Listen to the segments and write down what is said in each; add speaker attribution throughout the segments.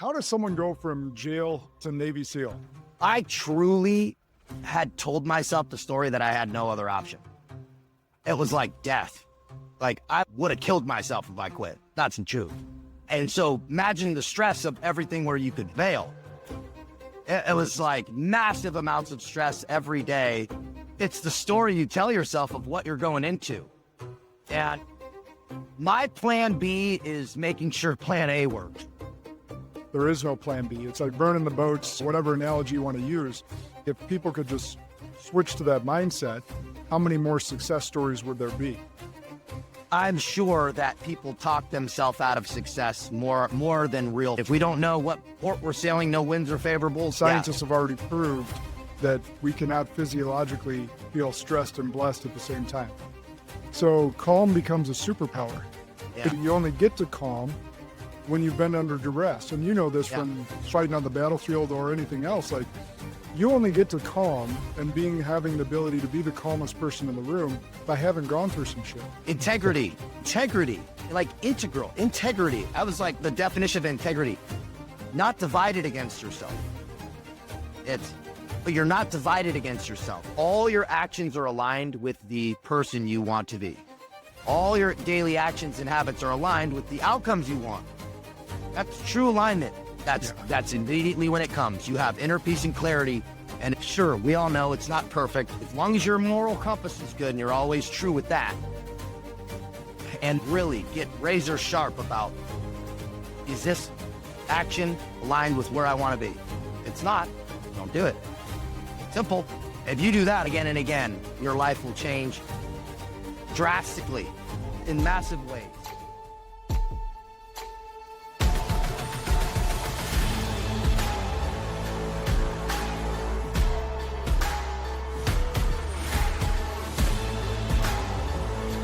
Speaker 1: How does someone go from jail to Navy SEAL?
Speaker 2: I truly had told myself the story that I had no other option. It was like death. Like I would have killed myself if I quit. That's true. And so imagine the stress of everything where you could fail. It was like massive amounts of stress every day. It's the story you tell yourself of what you're going into. And my plan B is making sure plan A works.
Speaker 1: There is no plan B. It's like burning the boats, whatever analogy you want to use. If people could just switch to that mindset, how many more success stories would there be?
Speaker 2: I'm sure that people talk themselves out of success more than real. If we don't know what port we're sailing, no winds are favorable.
Speaker 1: Scientists have already proved that we cannot physiologically feel stressed and blessed at the same time. So calm becomes a superpower.
Speaker 2: Yeah.
Speaker 1: You only get to calm when you've been under duress. And you know this from fighting on the battlefield or anything else. Like, you only get to calm and having the ability to be the calmest person in the room by having gone through some shit.
Speaker 2: Integrity, like integral, integrity. That was like the definition of integrity. Not divided against yourself. But you're not divided against yourself. All your actions are aligned with the person you want to be. All your daily actions and habits are aligned with the outcomes you want. That's true alignment. That's immediately when it comes. You have inner peace and clarity. And sure, we all know it's not perfect. As long as your moral compass is good and you're always true with that. And really get razor sharp about, is this action aligned with where I want to be? If it's not, don't do it. Simple. If you do that again and again, your life will change drastically in massive ways.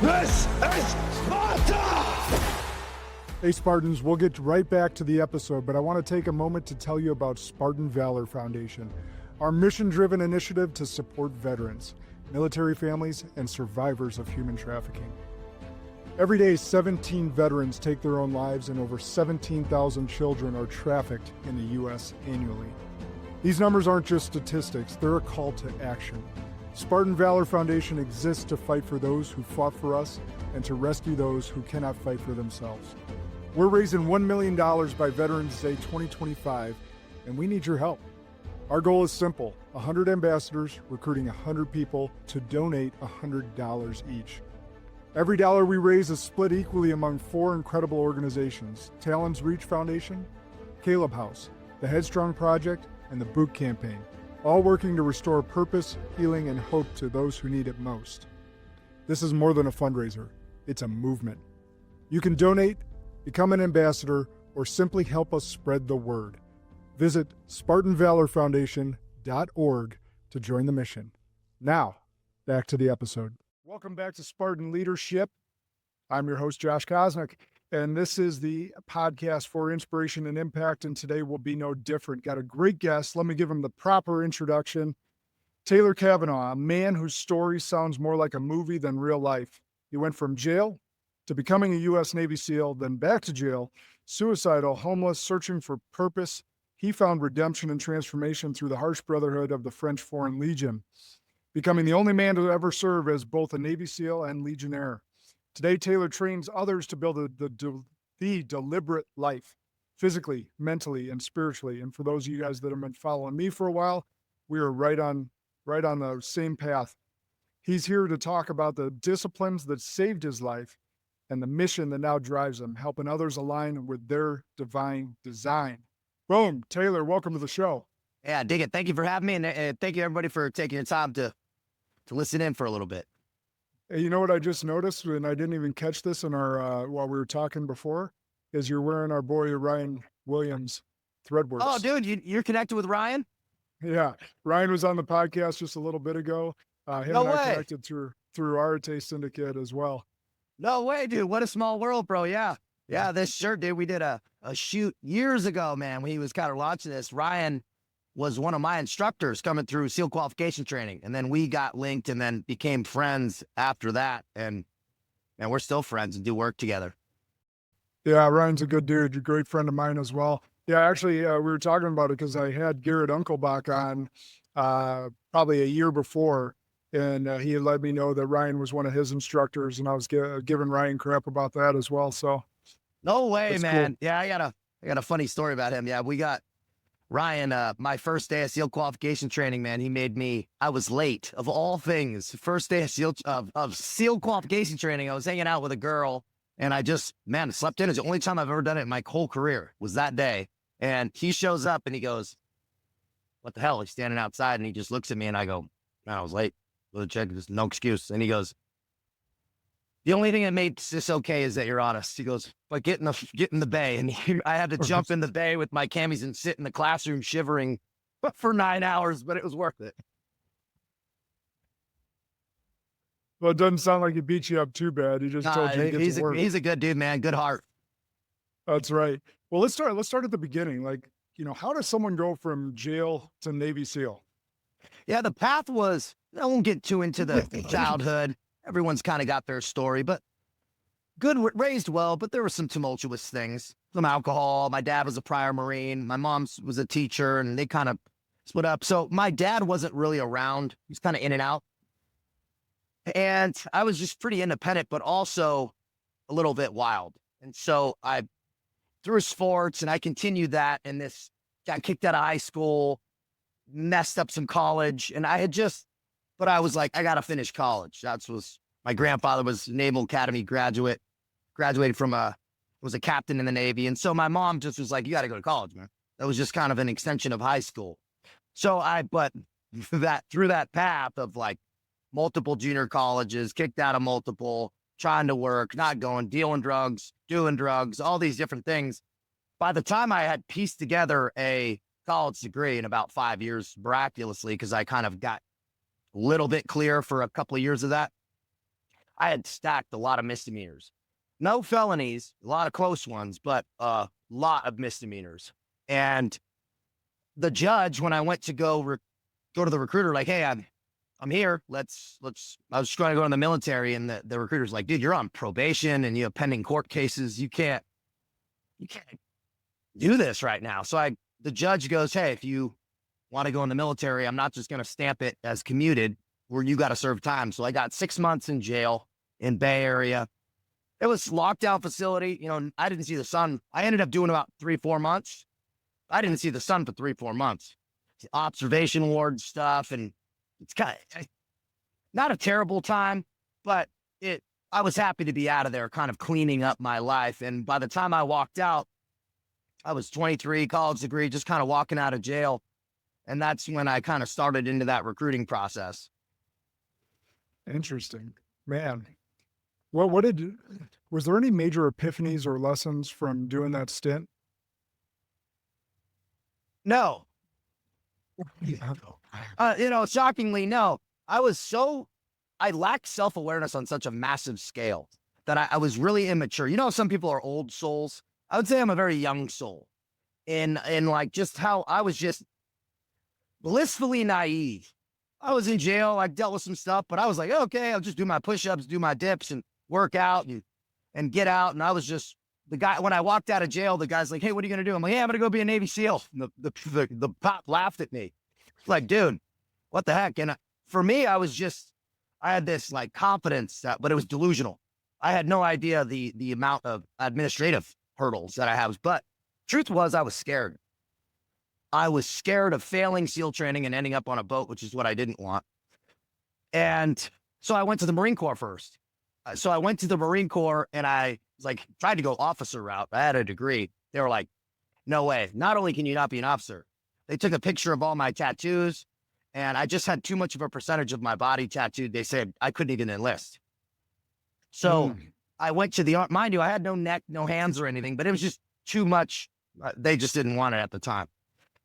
Speaker 3: This is Sparta!
Speaker 1: Hey Spartans, we'll get right back to the episode, but I want to take a moment to tell you about Spartan Valor Foundation, our mission-driven initiative to support veterans, military families, and survivors of human trafficking. Every day, 17 veterans take their own lives and over 17,000 children are trafficked in the U.S. annually. These numbers aren't just statistics, they're a call to action. Spartan Valor Foundation exists to fight for those who fought for us and to rescue those who cannot fight for themselves. We're raising $1 million by Veterans Day 2025, and we need your help. Our goal is simple: 100 ambassadors recruiting 100 people to donate $100 each. Every dollar we raise is split equally among 4 incredible organizations: Talon's Reach Foundation, Caleb House, the Headstrong Project, and the Boot Campaign, all working to restore purpose, healing, and hope to those who need it most. This is more than a fundraiser, it's a movement. You can donate, become an ambassador, or simply help us spread the word. Visit SpartanValorFoundation.org to join the mission. Now, back to the episode. Welcome back to Spartan Leadership. I'm your host, Josh Kosnick, and this is the podcast for inspiration and impact, and today will be no different. Got a great guest. Let me give him the proper introduction. Taylor Cavanaugh, a man whose story sounds more like a movie than real life. He went from jail to becoming a U.S. Navy SEAL, then back to jail, suicidal, homeless, searching for purpose. He found redemption and transformation through the harsh brotherhood of the French Foreign Legion, becoming the only man to ever serve as both a Navy SEAL and Legionnaire. Today, Taylor trains others to build the deliberate life, physically, mentally, and spiritually. And for those of you guys that have been following me for a while, we are right on the same path. He's here to talk about the disciplines that saved his life and the mission that now drives him, helping others align with their divine design. Boom. Taylor, welcome to the show.
Speaker 2: Yeah, dig it. Thank you for having me, and thank you everybody for taking your time to listen in for a little bit.
Speaker 1: Hey, you know what I just noticed, and I didn't even catch this in our while we were talking before, is you're wearing our boy Ryan Williams Threadworks.
Speaker 2: Oh, dude, you're connected with Ryan?
Speaker 1: Yeah, Ryan was on the podcast just a little bit ago. Him
Speaker 2: No
Speaker 1: and
Speaker 2: way.
Speaker 1: I connected through Arate Syndicate as well.
Speaker 2: No way, dude. What a small world, bro. Yeah. Yeah, this shirt, dude. We did a shoot years ago, man, when he was kind of launching this. Ryan was one of my instructors coming through SEAL qualification training. And then we got linked and then became friends after that. And we're still friends and do work together.
Speaker 1: Yeah, Ryan's a good dude. You're a great friend of mine as well. Yeah, actually, we were talking about it because I had Garrett Unkelbach on probably a year before, and he had let me know that Ryan was one of his instructors, and I was giving Ryan crap about that as well. So
Speaker 2: No way,
Speaker 1: that's
Speaker 2: man.
Speaker 1: cool.
Speaker 2: Yeah, I got a funny story about him. Yeah, we got Ryan, my first day of SEAL qualification training, man, he made me, I was late of all things. First day of SEAL qualification training, I was hanging out with a girl and I just, man, slept in. It's the only time I've ever done it in my whole career was that day. And he shows up and he goes, what the hell? He's standing outside and he just looks at me and I go, man, I was late. Check, there's no excuse. And he goes, the only thing that makes this okay is that you're honest. He goes, but get in the bay. And I had to jump in the bay with my camis and sit in the classroom shivering for 9 hours, but it was worth it.
Speaker 1: Well, it doesn't sound like he beat you up too bad. He just told you to get to work.
Speaker 2: He's a good dude, man. Good heart.
Speaker 1: That's right. Well, let's start at the beginning. Like, how does someone go from jail to Navy SEAL?
Speaker 2: Yeah, the path was, I won't get too into the childhood. Everyone's kind of got their story, but good, raised well, but there were some tumultuous things, some alcohol. My dad was a prior Marine. My mom was a teacher, and they kind of split up. So my dad wasn't really around. He was kind of in and out. And I was just pretty independent, but also a little bit wild. And so I threw sports, and I continued that, and got kicked out of high school, messed up some college, and but I was like, I got to finish college. My grandfather was a Naval Academy graduate, graduated from was a captain in the Navy. And so my mom just was like, you got to go to college, man. That was just kind of an extension of high school. So but through that path of like multiple junior colleges, kicked out of multiple, trying to work, not going, dealing drugs, doing drugs, all these different things. By the time I had pieced together a college degree in about 5 years, miraculously, because I kind of got little bit clear for a couple of years of that, I had stacked a lot of misdemeanors. No felonies, a lot of close ones, but a lot of misdemeanors. And the judge, when I went to go to the recruiter, like, hey, I'm here. I was just trying to go in the military. And the recruiter's like, dude, you're on probation and you have pending court cases. You can't do this right now. So the judge goes, hey, if you want to go in the military, I'm not just going to stamp it as commuted where you got to serve time. So I got 6 months in jail in Bay Area. It was lockdown facility. I didn't see the sun. I ended up doing about 3-4 months. I didn't see the sun for 3-4 months. Observation ward stuff. And it's kind of not a terrible time, but I was happy to be out of there, kind of cleaning up my life. And by the time I walked out, I was 23, college degree, just kind of walking out of jail. And that's when I kind of started into that recruiting process.
Speaker 1: Interesting, man. Well, was there any major epiphanies or lessons from doing that stint?
Speaker 2: No. Shockingly, no. I lacked self-awareness on such a massive scale that I was really immature. Some people are old souls. I would say I'm a very young soul in like just how I was just blissfully naive. I was in jail. I dealt with some stuff, but I was like, okay, I'll just do my push-ups, do my dips and work out and get out. And I was just the guy, when I walked out of jail, the guy's like, hey, what are you going to do? I'm like, hey, I'm going to go be a Navy SEAL. And the cop laughed at me. Like, dude, what the heck? And for me, I had this like confidence but it was delusional. I had no idea the amount of administrative hurdles that I have. But truth was, I was scared. I was scared of failing SEAL training and ending up on a boat, which is what I didn't want. And so I went to the Marine Corps first. So I went to the Marine Corps and I was like, tried to go officer route. I had a degree. They were like, no way. Not only can you not be an officer, they took a picture of all my tattoos and I just had too much of a percentage of my body tattooed. They said I couldn't even enlist. So I went to the, mind you, I had no neck, no hands or anything, but it was just too much. They just didn't want it at the time.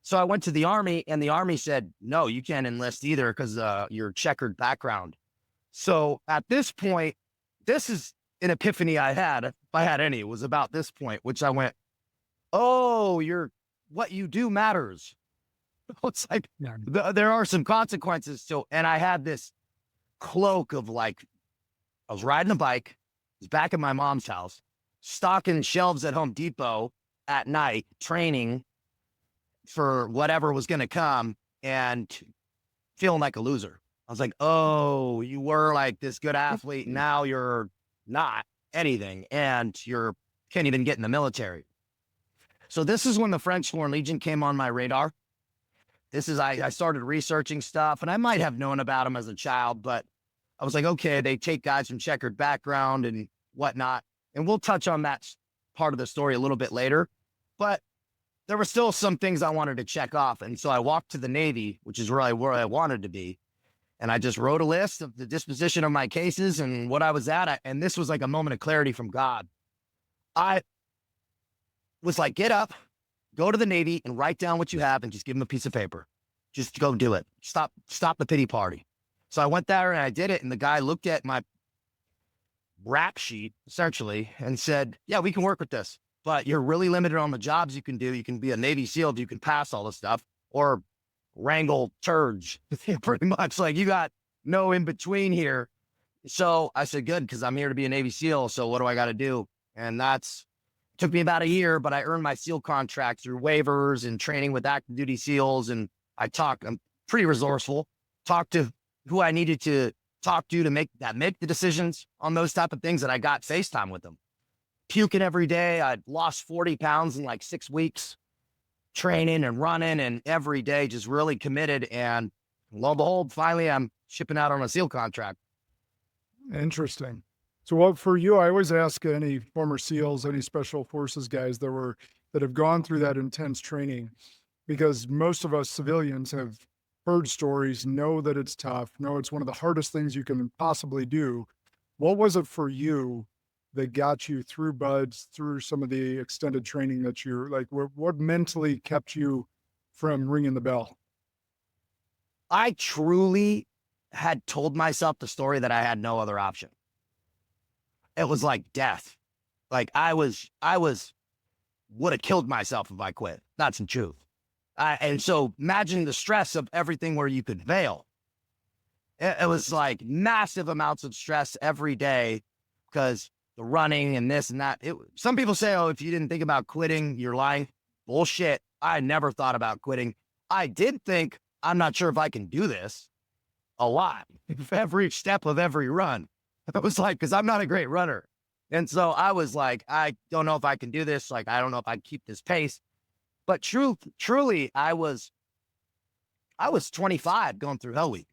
Speaker 2: So I went to the Army and the Army said, no, you can't enlist either because your checkered background. So at this point, this is an epiphany I had, if I had any, it was about this point, which I went, oh, what you do matters. It's like, there are some consequences to, and I had this cloak of like, I was riding a bike, was back at my mom's house, stocking shelves at Home Depot at night, training, for whatever was going to come and feeling like a loser. I was like, oh, you were like this good athlete. Now you're not anything. And can't even get in the military. So this is when the French Foreign Legion came on my radar. I started researching stuff, and I might have known about them as a child, but I was like, okay, they take guys from checkered background and whatnot. And we'll touch on that part of the story a little bit later. But there were still some things I wanted to check off. And so I walked to the Navy, which is really where I wanted to be. And I just wrote a list of the disposition of my cases and what I was at. And this was like a moment of clarity from God. I was like, get up, go to the Navy and write down what you have and just give them a piece of paper. Just go do it. Stop the pity party. So I went there and I did it. And the guy looked at my rap sheet, essentially, and said, yeah, we can work with this, but you're really limited on the jobs you can do. You can be a Navy SEAL if you can pass all this stuff, or wrangle turds, pretty much. Like, you got no in between here. So I said, good, because I'm here to be a Navy SEAL. So what do I got to do? And took me about a year, but I earned my SEAL contract through waivers and training with active duty SEALs. And I'm pretty resourceful, talked to who I needed to talk to make the decisions on those type of things. And I got FaceTime with them, puking every day. I'd lost 40 pounds in like 6 weeks, training and running, and every day just really committed. And lo and behold, finally I'm shipping out on a SEAL contract.
Speaker 1: Interesting. So what for you, I always ask any former SEALs, any special forces guys that have gone through that intense training, because most of us civilians have heard stories, know that it's tough, know it's one of the hardest things you can possibly do. What was it for you that got you through BUDS, through some of the extended training that you're like, what mentally kept you from ringing the bell?
Speaker 2: I truly had told myself the story that I had no other option. It was like death. Like I would have killed myself if I quit. That's the truth. And so imagine the stress of everything where you could fail. It was like massive amounts of stress every day because the running and this and that. Some people say, oh, if you didn't think about quitting, you're lying. Bullshit. I never thought about quitting. I did think, I'm not sure if I can do this a lot. Every step of every run. I was like, because I'm not a great runner. And so I was like, I don't know if I can do this. Like, I don't know if I can keep this pace. But truly, I was 25 going through Hell Week.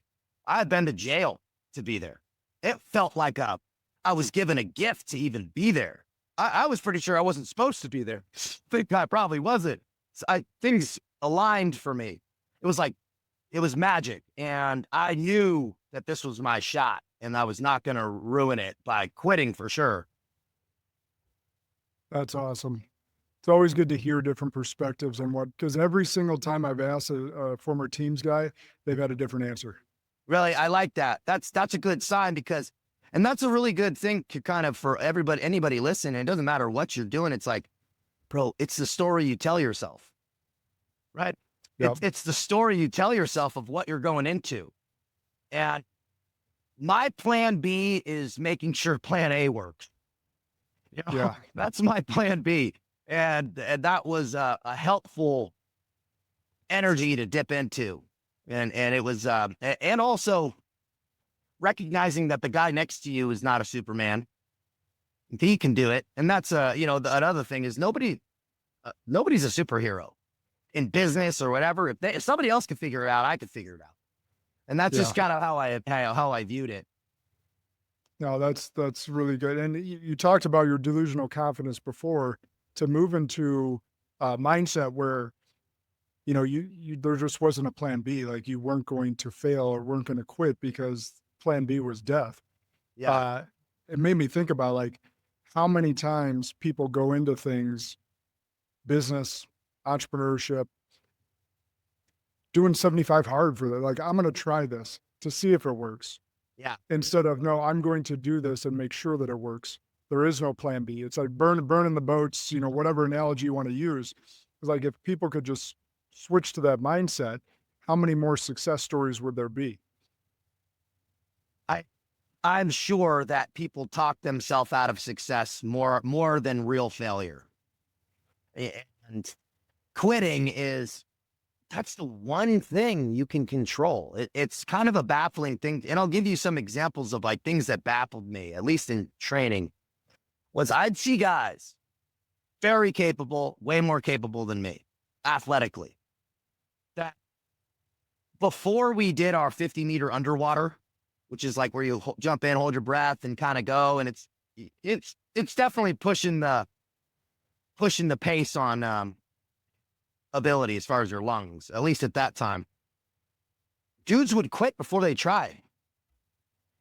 Speaker 2: I had been to jail to be there. It felt like I was given a gift to even be there. I was pretty sure I wasn't supposed to be there. I think I probably wasn't. So things aligned for me. It was magic. And I knew that this was my shot and I was not going to ruin it by quitting for sure.
Speaker 1: That's awesome. It's always good to hear different perspectives on because every single time I've asked a former teams guy, they've had a different answer.
Speaker 2: Really, I like that. That's a good sign and that's a really good thing to kind of, for anybody listening, it doesn't matter what you're doing. It's like, bro, it's the story you tell yourself, right? Yep. It's the story you tell yourself of what you're going into. And my plan B is making sure plan A works. Yeah. That's my plan B. And that was a helpful energy to dip into. And it was, and also recognizing that the guy next to you is not a Superman. He can do it. And that's, another thing is nobody's a superhero in business or whatever. If somebody else can figure it out, I could figure it out. And that's just kind of how I viewed it.
Speaker 1: No, that's really good. And you talked about your delusional confidence before. To move into a mindset where, there just wasn't a plan B, like you weren't going to fail or weren't going to quit because plan B was death.
Speaker 2: Yeah.
Speaker 1: It made me think about like how many times people go into things, business, entrepreneurship, doing 75 hard for that. Like, I'm going to try this to see if it works.
Speaker 2: Yeah.
Speaker 1: Instead of, no, I'm going to do this and make sure that it works. There is no plan B. It's like burning the boats, whatever analogy you want to use. It's like if people could just switch to that mindset, how many more success stories would there be?
Speaker 2: I'm sure that people talk themselves out of success more than real failure. And quitting is that's the one thing you can control. It's kind of a baffling thing. And I'll give you some examples of like things that baffled me, at least in training, was I'd see guys very capable, way more capable than me, athletically, that before we did our 50-meter underwater, which is like where you jump in, hold your breath and kind of go. And it's definitely pushing the pace on, ability as far as your lungs, at least at that time. Dudes would quit before they try.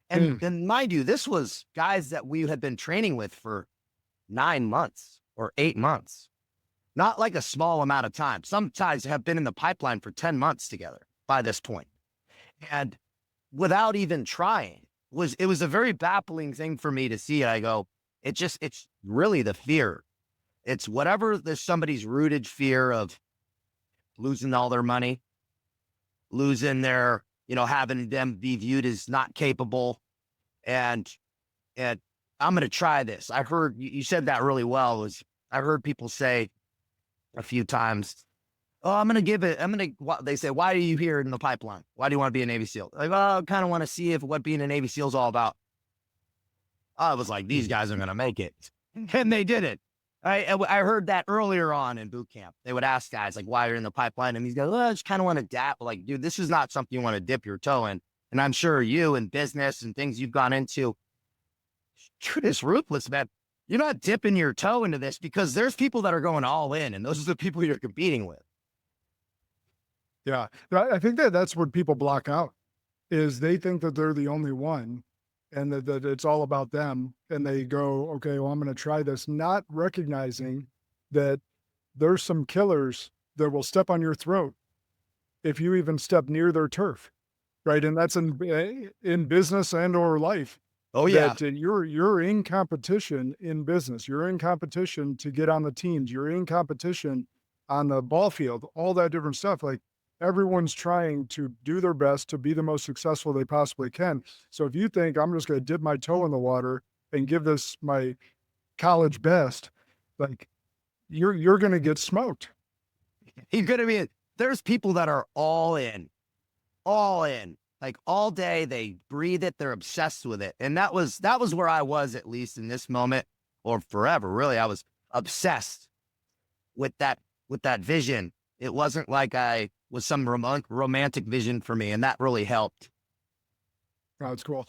Speaker 2: And mind you, this was guys that we had been training with for 9 months or 8 months. Not like a small amount of time. Some guys have been in the pipeline for 10 months together by this point. And without even trying, it was a very baffling thing for me to see. I go, it's really the fear. It's whatever there's somebody's rooted fear of losing all their money, losing their, having them be viewed as not capable. And I'm going to try this. I heard you said that really well. I heard people say a few times, oh, I'm going to give it. They say, why are you here in the pipeline? Why do you want to be a Navy SEAL? Like, well, I kind of want to see what being a Navy SEAL is all about. I was like, these guys are going to make it. And they did it. I heard that earlier on in boot camp. They would ask guys like, why are you in the pipeline? And these guys, I just kind of want to dap. Like, dude, this is not something you want to dip your toe in. And I'm sure you in business and things you've gone into, dude, it's ruthless, man. You're not dipping your toe into this because there's people that are going all in, and those are the people you're competing with.
Speaker 1: Yeah. I think that's what people block out, is they think that they're the only one and that it's all about them. And they go, okay, well, I'm going to try this, not recognizing that there's some killers that will step on your throat if you even step near their turf. Right. And that's in business and or life.
Speaker 2: Oh, yeah.
Speaker 1: That you're in competition in business. You're in competition to get on the teams. You're in competition on the ball field, all that different stuff. Like, everyone's trying to do their best to be the most successful they possibly can. So if you think I'm just going to dip my toe in the water and give this my college best, like, you're going to get smoked.
Speaker 2: You're going to be, there's people that are all in, like all day. They breathe it. They're obsessed with it. And that was where I was, at least in this moment, or forever. Really, I was obsessed with that vision. It wasn't like I was some romantic vision for me, and that really helped.
Speaker 1: Oh, that's cool.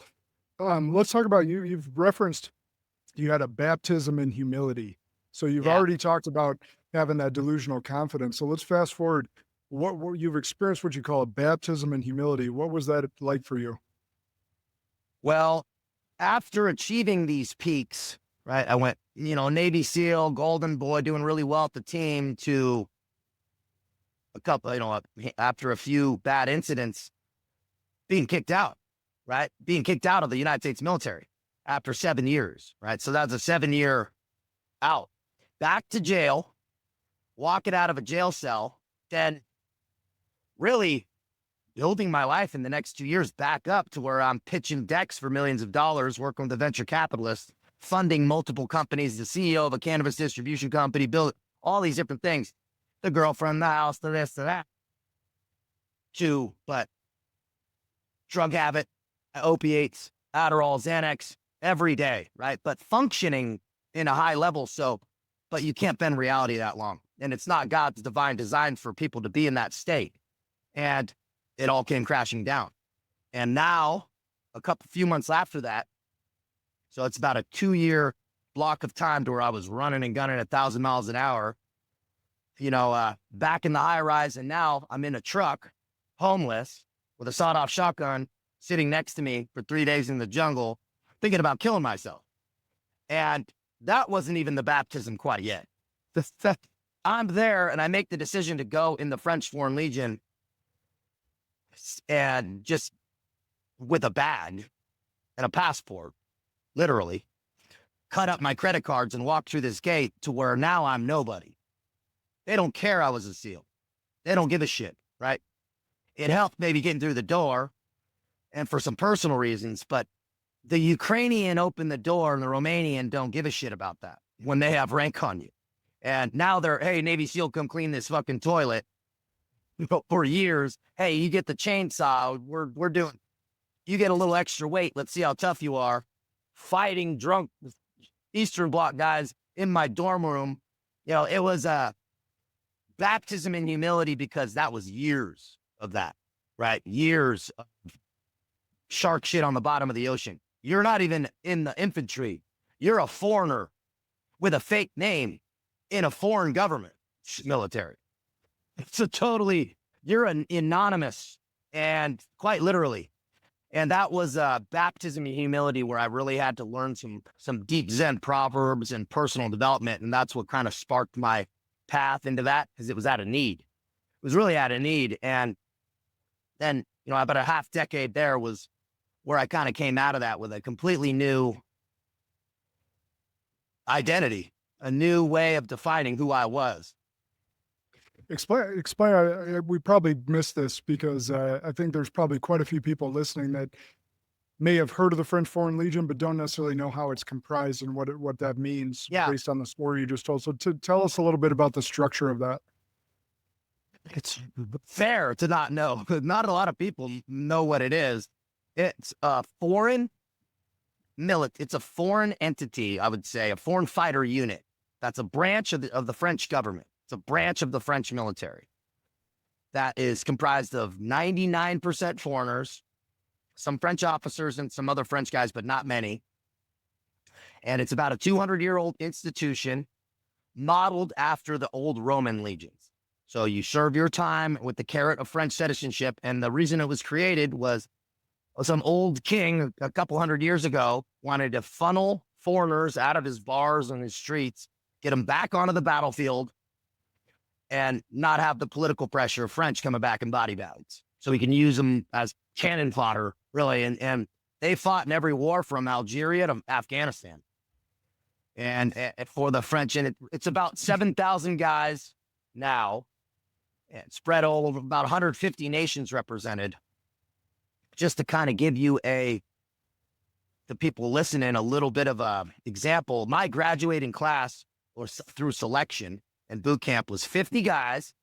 Speaker 1: Let's talk about you. You've referenced you had a baptism in humility. So you've already talked about having that delusional confidence. So let's fast forward. What you've experienced, what you call a baptism in humility. What was that like for you?
Speaker 2: Well, after achieving these peaks, right, I went, Navy SEAL, Golden Boy, doing really well at the team, to a couple, after a few bad incidents, being kicked out, right? Being kicked out of the United States military after 7 years, right? So that's a 7-year out. Back to jail, walking out of a jail cell, then really building my life in the next 2 years back up to where I'm pitching decks for millions of dollars, working with a venture capitalist, funding multiple companies, the CEO of a cannabis distribution company, build all these different things. The girlfriend, the house, the this, the that. But drug habit, opiates, Adderall, Xanax, every day, right? But functioning in a high level. But you can't bend reality that long. And it's not God's divine design for people to be in that state. And it all came crashing down. And now, few months after that, so it's about a 2-year block of time to where I was running and gunning 1,000 miles an hour, back in the high rise. And now I'm in a truck, homeless, with a sawed-off shotgun, sitting next to me for 3 days in the jungle, thinking about killing myself. And that wasn't even the baptism quite yet. I'm there, and I make the decision to go in the French Foreign Legion, and just with a bag and a passport, literally, cut up my credit cards and walk through this gate to where now I'm nobody. They don't care I was a SEAL. They don't give a shit, right? It helped maybe getting through the door and for some personal reasons, but the Ukrainian opened the door and the Romanian don't give a shit about that when they have rank on you. And now they're, hey, Navy SEAL, come clean this fucking toilet. for years. Hey, you get the chainsaw. You get a little extra weight. Let's see how tough you are. Fighting drunk Eastern Bloc guys in my dorm room. It was a baptism in humility, because that was years of that, right? Years of shark shit on the bottom of the ocean. You're not even in the infantry. You're a foreigner with a fake name in a foreign government military. You're an anonymous, and quite literally. And that was a baptism in humility, where I really had to learn some deep Zen proverbs and personal development. And that's what kind of sparked my path into that, because it was out of need. It was really out of need. And then, about a half decade there was where I kind of came out of that with a completely new identity, a new way of defining who I was.
Speaker 1: Explain. We probably missed this, because I think there's probably quite a few people listening that may have heard of the French Foreign Legion, but don't necessarily know how it's comprised and what that means, based on the story you just told. So tell us a little bit about the structure of that.
Speaker 2: It's fair to not know. Not a lot of people know what it is. It's a foreign it's a foreign entity, I would say, a foreign fighter unit. That's a branch of the French government. It's a branch of the French military that is comprised of 99% foreigners, some French officers and some other French guys, but not many. And it's about a 200-year-old institution modeled after the old Roman legions. So you serve your time with the carrot of French citizenship. And the reason it was created was some old king a couple hundred years ago wanted to funnel foreigners out of his bars and his streets, get them back onto the battlefield, and not have the political pressure of French coming back in body bags. So we can use them as cannon fodder, really. And they fought in every war from Algeria to Afghanistan. And for the French, and it's about 7,000 guys now, and spread all over, about 150 nations represented. Just to kind of give you the people listening a little bit of a example, my graduating class, or through selection and boot camp, was 50 guys.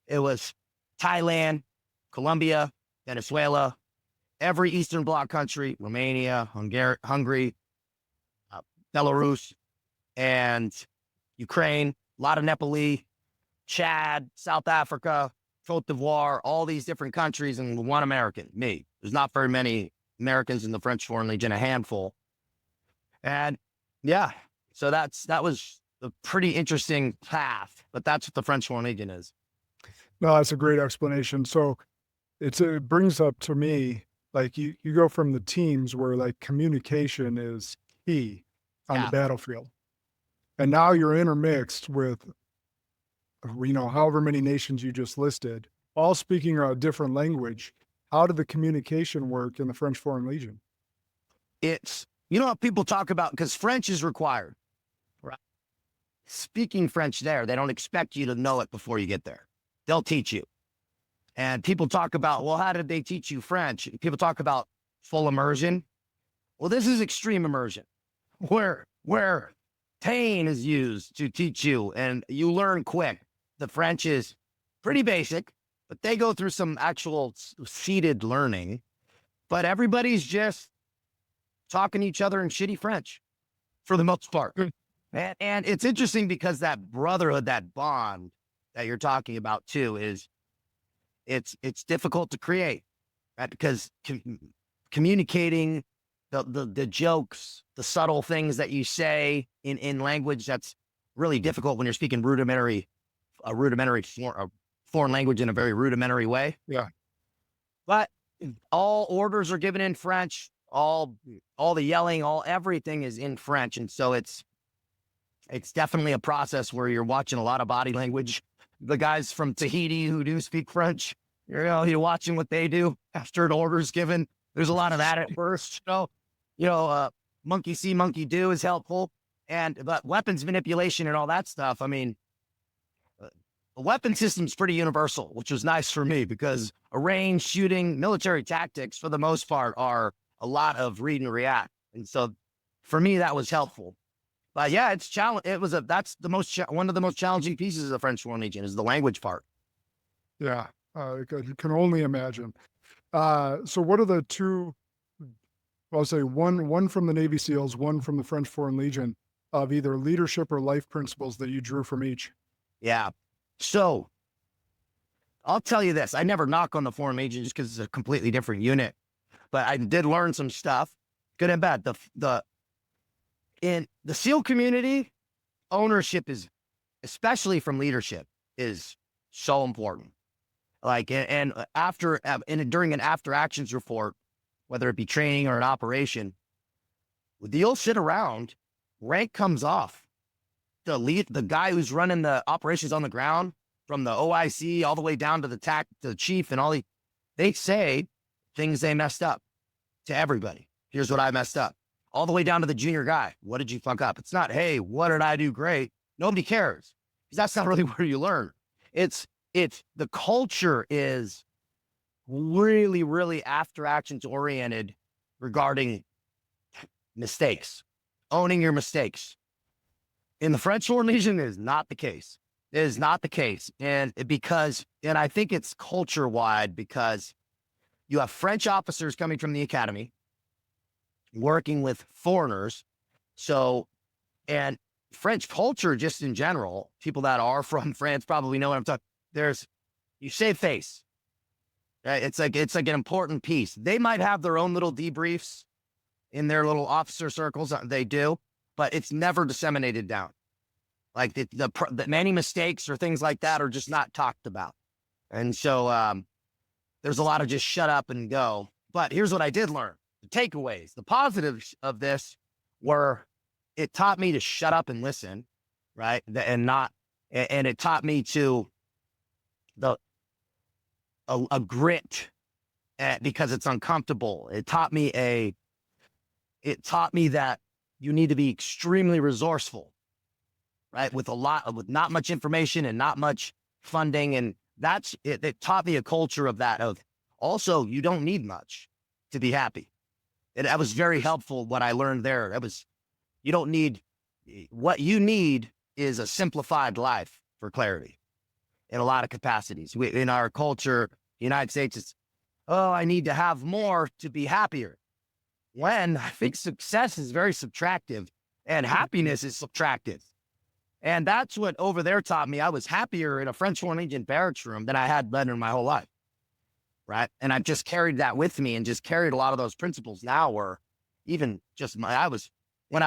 Speaker 2: It was Thailand, Colombia, Venezuela, every Eastern Bloc country, Romania, Hungary, Belarus, and Ukraine, a lot of Nepali, Chad, South Africa, Cote d'Ivoire, all these different countries, and one American, me. There's not very many Americans in the French Foreign Legion, a handful. And yeah, so that was a pretty interesting path, but that's what the French Foreign Legion is.
Speaker 1: No, that's a great explanation. So it brings up to me, like you go from the teams where like communication is key on the battlefield. And now you're intermixed with, however many nations you just listed, all speaking a different language. How did the communication work in the French Foreign Legion?
Speaker 2: It's, what people talk about, because French is required, right? Speaking French there, they don't expect you to know it before you get there. They'll teach you. And people talk about, well, how did they teach you French? People talk about full immersion. Well, this is extreme immersion, where pain is used to teach you, and you learn quick. The French is pretty basic, but they go through some actual seated learning. But everybody's just talking to each other in shitty French for the most part. And it's interesting because that brotherhood, that bond that you're talking about too, is it's difficult to create, right? Because communicating the jokes, the subtle things that you say in language, that's really difficult when you're speaking a foreign language in a very rudimentary way.
Speaker 1: Yeah.
Speaker 2: But all orders are given in French, all the yelling, everything is in French. And so it's definitely a process where you're watching a lot of body language. The guys from Tahiti who do speak French, you're watching what they do after an order's given. There's a lot of that at first, monkey see, monkey do is helpful. But weapons manipulation and all that stuff, I mean, the weapon system's pretty universal, which was nice for me, because range shooting, military tactics, for the most part, are a lot of read and react. And so for me, that was helpful. But yeah, it's challenge. That's one of the most challenging pieces of the French Foreign Legion, is the language part.
Speaker 1: Yeah. I can only imagine. So what are the two, well, I'll say one from the Navy SEALs, one from the French Foreign Legion, of either leadership or life principles that you drew from each?
Speaker 2: Yeah. So I'll tell you this. I never knock on the Foreign Legion just because it's a completely different unit, but I did learn some stuff, good and bad. In the SEAL community, ownership is, especially from leadership, is so important. Like, and during an after actions report, whether it be training or an operation, you'll sit around, rank comes off. The guy who's running the operations on the ground, from the OIC all the way down to the chief and they say things they messed up to everybody. Here's what I messed up. All the way down to the junior guy. What did you fuck up? It's not, hey, what did I do great? Nobody cares, because that's not really where you learn. It's the culture is really, really after actions oriented regarding mistakes, owning your mistakes. In the French Foreign Legion, it is not the case. It is not the case. And I think it's culture wide, because you have French officers coming from the academy working with foreigners. So, and French culture just in general, people that are from France probably know what I'm talking. You save face. Right? It's like an important piece. They might have their own little debriefs in their little officer circles. They do, but it's never disseminated down. Like the many mistakes or things like that are just not talked about. And so there's a lot of just shut up and go. But here's what I did learn. The takeaways, the positives of this were, it taught me to shut up and listen, right? And it taught me to a grit, because it's uncomfortable. It taught me that you need to be extremely resourceful, right? With not much information and not much funding. And that's it. It taught me a culture of that. Also, you don't need much to be happy. That was very helpful. What I learned there, you don't need, what you need is a simplified life for clarity in a lot of capacities. In our culture, the United States, it's, oh, I need to have more to be happier. When I think success is very subtractive and happiness is subtractive. And that's what over there taught me. I was happier in a French Foreign Legion barracks room than I had been in my whole life. Right. And I've just carried that with me and just carried a lot of those principles now, where even just when I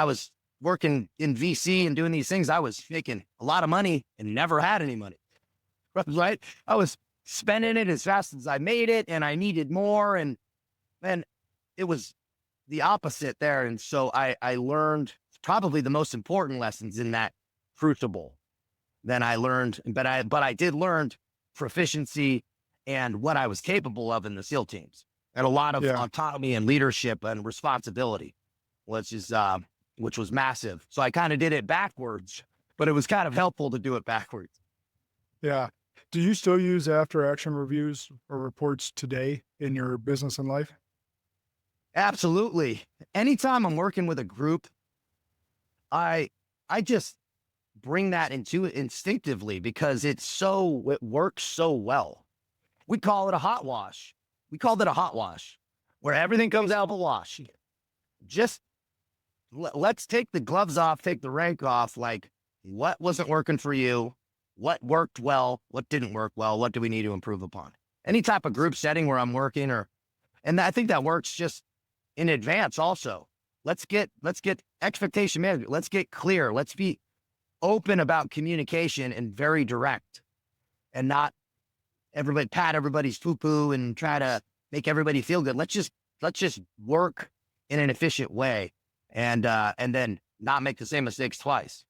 Speaker 2: was working in VC and doing these things, I was making a lot of money and never had any money. Right. I was spending it as fast as I made it, and I needed more. And it was the opposite there. And so I learned probably the most important lessons in that crucible than I learned. But I did learn proficiency and what I was capable of in the SEAL teams, and a lot of autonomy and leadership and responsibility, which was massive. So I kind of did it backwards, but it was kind of helpful to do it backwards.
Speaker 1: Yeah. Do you still use after action reviews or reports today in your business and life?
Speaker 2: Absolutely. Anytime I'm working with a group, I just bring that into it instinctively, because it works so well. We call it a hot wash. We called it a hot wash, where everything comes out of the wash. Just let's take the gloves off, take the rank off. Like, what wasn't working for you? What worked well? What didn't work well? What do we need to improve upon? Any type of group setting where I'm working, and I think that works just in advance also. Let's get expectation management. Let's get clear. Let's be open about communication and very direct, and not pat everybody's poo-poo and try to make everybody feel good. Let's just work in an efficient way, and then not make the same mistakes twice.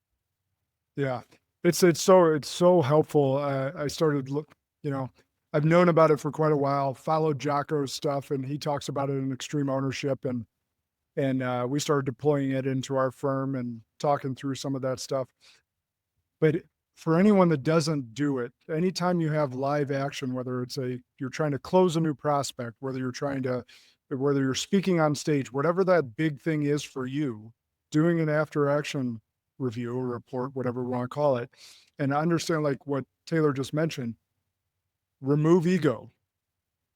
Speaker 1: Yeah. It's so helpful. I started I've known about it for quite a while, followed Jocko's stuff, and he talks about it in Extreme Ownership, and we started deploying it into our firm and talking through some of that stuff. But for anyone that doesn't do it, anytime you have live action, whether you're trying to close a new prospect, whether you're speaking on stage, whatever that big thing is for you, doing an after action review or report, whatever we want to call it, and understand, like what Taylor just mentioned, remove ego,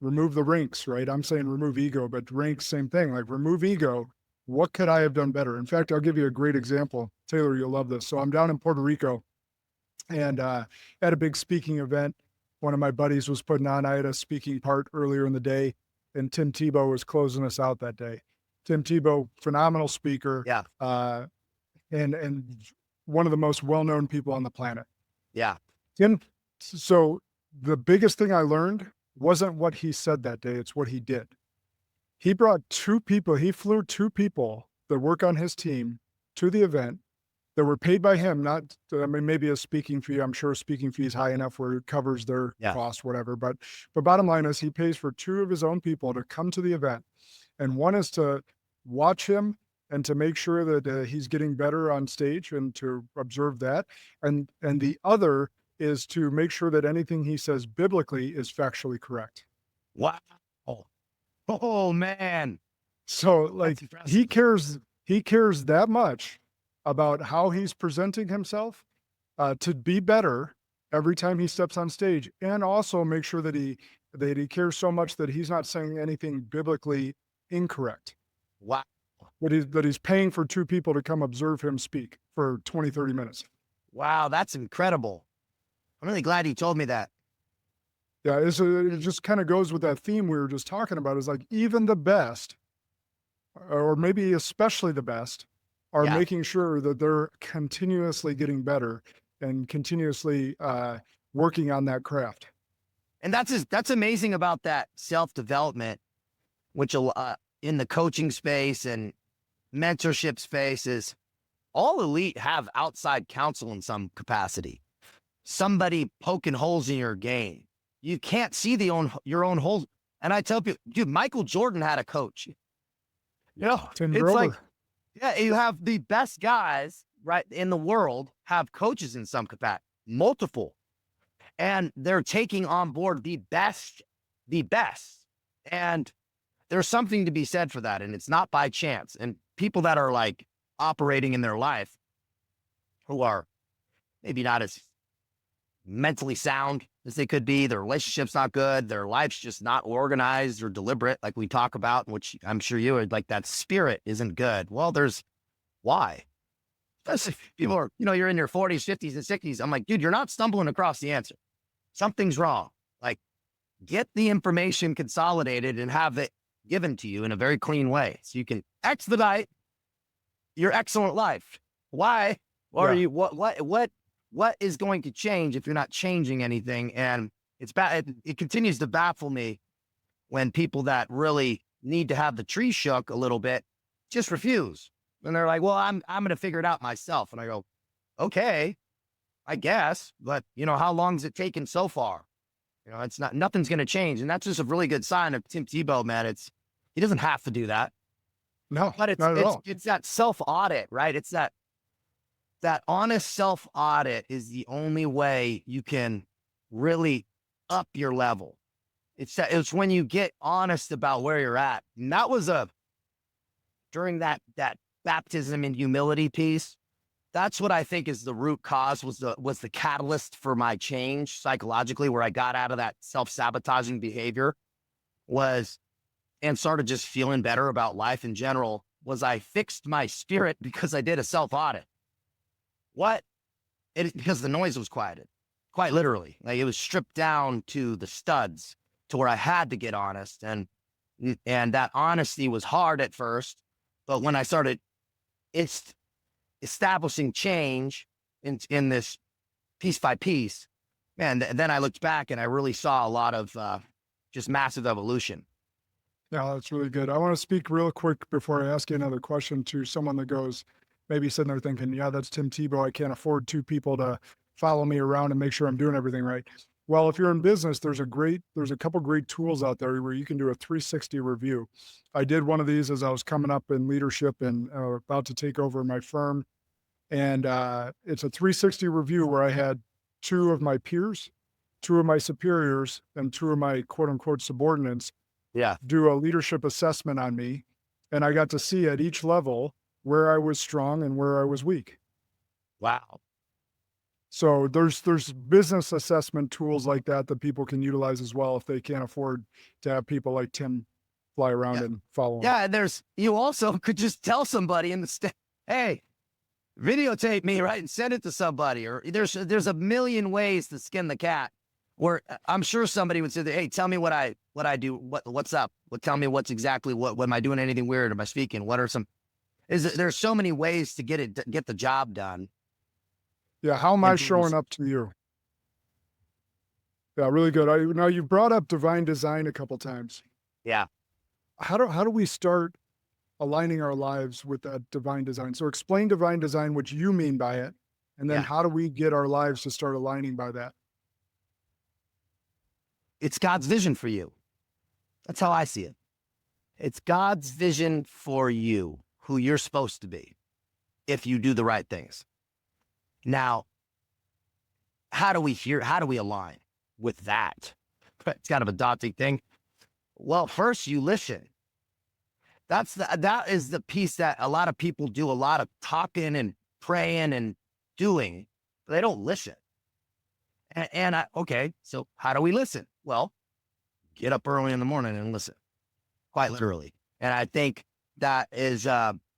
Speaker 1: remove the ranks, right? I'm saying remove ego, but ranks, same thing. Like remove ego. What could I have done better? In fact, I'll give you a great example. Taylor, you'll love this. So I'm down in Puerto Rico and at a big speaking event. One of my buddies was putting on, I had a speaking part earlier in the day, and Tim Tebow was closing us out that day. Tim Tebow, phenomenal speaker.
Speaker 2: Yeah.
Speaker 1: And one of the most well-known people on the planet.
Speaker 2: Yeah.
Speaker 1: So the biggest thing I learned wasn't what he said that day, it's what he did. He brought two people, he flew two people that work on his team to the event that were paid by him, not, I mean, maybe a speaking fee. I'm sure a speaking fee is high enough where it covers their cost, whatever. But bottom line is he pays for two of his own people to come to the event. And one is to watch him and to make sure that he's getting better on stage and to observe that. And the other is to make sure that anything he says biblically is factually correct.
Speaker 2: Wow. Oh man.
Speaker 1: So like he cares that much about how he's presenting himself to be better every time he steps on stage, and also make sure that he cares so much that he's not saying anything biblically incorrect.
Speaker 2: Wow.
Speaker 1: That he's paying for two people to come observe him speak for 20, 30 minutes.
Speaker 2: Wow, that's incredible. I'm really glad you told me that.
Speaker 1: Yeah, it just kind of goes with that theme we were just talking about, is like even the best, or maybe especially the best, are making sure that they're continuously getting better and continuously working on that craft.
Speaker 2: And that's amazing about that self-development, which in the coaching space and mentorship space is all elite have outside counsel in some capacity. Somebody poking holes in your game. You can't see your own holes. And I tell people, dude, Michael Jordan had a coach. You know,
Speaker 1: Tim
Speaker 2: it's
Speaker 1: Grover.
Speaker 2: like, yeah, you have the best guys right in the world have coaches in some capacity, multiple, and they're taking on board the best. And there's something to be said for that. And it's not by chance. And people that are like operating in their life who are maybe not as mentally sound as they could be, their relationship's not good, their life's just not organized or deliberate, like we talk about, which I'm sure you would like, that spirit isn't good. Well, there's why. Especially if people are, you're in your 40s, 50s, and 60s. I'm like, dude, you're not stumbling across the answer. Something's wrong. Like, get the information consolidated and have it given to you in a very clean way so you can expedite your excellent life. Why? Or are you, what is going to change if you're not changing anything? And it continues to baffle me when people that really need to have the tree shook a little bit just refuse. And they're like, well, I'm going to figure it out myself. And I go, okay, I guess, but how long has it taken so far? It's nothing's going to change. And that's just a really good sign of Tim Tebow, man. He doesn't have to do that.
Speaker 1: No,
Speaker 2: but it's that self-audit, right? It's that honest self-audit is the only way you can really up your level. It's when you get honest about where you're at. And that was during that baptism in humility piece. That's what I think is the root cause, was the catalyst for my change psychologically, where I got out of that self-sabotaging behavior and started just feeling better about life in general, was I fixed my spirit because I did a self-audit. Because the noise was quieted, quite literally. Like, it was stripped down to the studs to where I had to get honest. And that honesty was hard at first, but when I started establishing change in this piece by piece, man, then I looked back and I really saw a lot of just massive evolution.
Speaker 1: Yeah, that's really good. I want to speak real quick before I ask you another question to someone that goes, maybe sitting there thinking, yeah, that's Tim Tebow. I can't afford two people to follow me around and make sure I'm doing everything right. Well, if you're in business, there's a couple great tools out there where you can do a 360 review. I did one of these as I was coming up in leadership and about to take over my firm. And it's a 360 review where I had two of my peers, two of my superiors, and two of my quote unquote subordinates do a leadership assessment on me. And I got to see at each level where I was strong and where I was weak.
Speaker 2: Wow.
Speaker 1: So there's business assessment tools like that that people can utilize as well if they can't afford to have people like Tim fly around
Speaker 2: Yeah.
Speaker 1: and follow them.
Speaker 2: Yeah, and you also could just tell somebody in the hey, videotape me, right, and send it to somebody. Or there's a million ways to skin the cat. Where I'm sure somebody would say, hey, tell me what I do, what's up? Tell me what's exactly what am I doing anything weird? Am I speaking? What are there's so many ways to get the job done.
Speaker 1: Yeah, how am I showing up to you? Yeah, really good. Now you brought up divine design a couple times.
Speaker 2: Yeah.
Speaker 1: How do we start aligning our lives with that divine design? So explain divine design, what you mean by it, and then
Speaker 2: Yeah.
Speaker 1: how do we get our lives to start aligning by that?
Speaker 2: It's God's vision for you. That's how I see it. It's God's vision for you, who you're supposed to be, if you do the right things. Now, how do we align with that? It's kind of a daunting thing. Well, first you listen. That is the piece that a lot of people do a lot of talking and praying and doing, but they don't listen. Okay, so how do we listen? Well, get up early in the morning and listen, quite literally. And I think that is,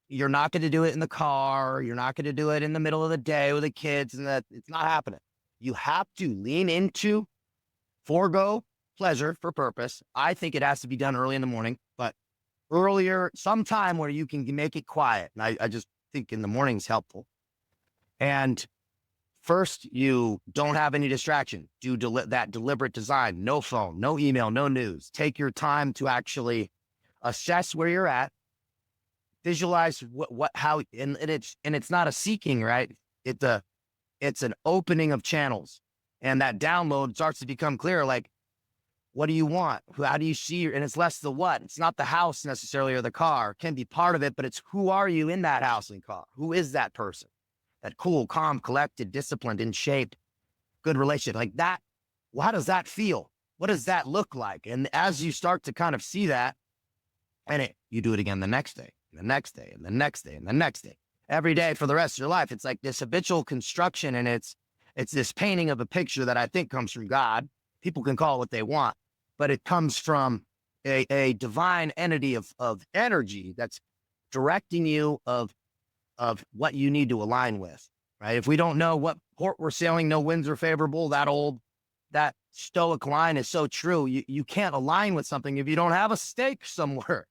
Speaker 2: you're not going to do it in the car. You're not going to do it in the middle of the day with the kids, and that it's not happening. You have to lean into, forego pleasure for purpose. I think it has to be done early in the morning, but earlier, sometime where you can make it quiet. And I just think in the morning is helpful. And first, you don't have any distraction. Do that deliberate design. No phone, no email, no news. Take your time to actually assess where you're at. Visualize how, and it's not a seeking, right? It's an opening of channels, and that download starts to become clear. Like, what do you want? How do you see? And it's less the what. It's not the house necessarily or the car. It can be part of it, but it's who are you in that house and car? Who is that person? That cool, calm, collected, disciplined, in shape, good relationship like that. Well, how does that feel? What does that look like? And as you start to kind of see that, and you do it again the next day, and the next day, and the next day, and the next day, every day for the rest of your life. It's like this habitual construction, and it's this painting of a picture that I think comes from God. People can call it what they want, but it comes from a divine entity of energy that's directing you of what you need to align with, right? If we don't know what port we're sailing, no winds are favorable, that stoic line is so true. You can't align with something if you don't have a stake somewhere.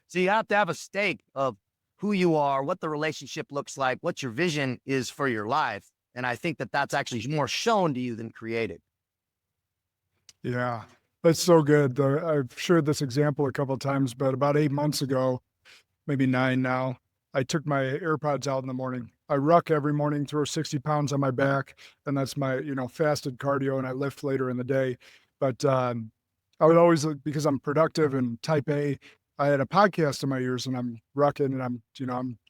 Speaker 2: So you have to have a stake of who you are, what the relationship looks like, what your vision is for your life. And I think that that's actually more shown to you than created.
Speaker 1: Yeah, that's so good. I've shared this example a couple of times, but about 8 months ago, maybe 9 now, I took my AirPods out in the morning. I ruck every morning, throw 60 pounds on my back, and that's my, fasted cardio, and I lift later in the day. But I would always, because I'm productive and type A, I had a podcast in my ears, and I'm rucking, and I'm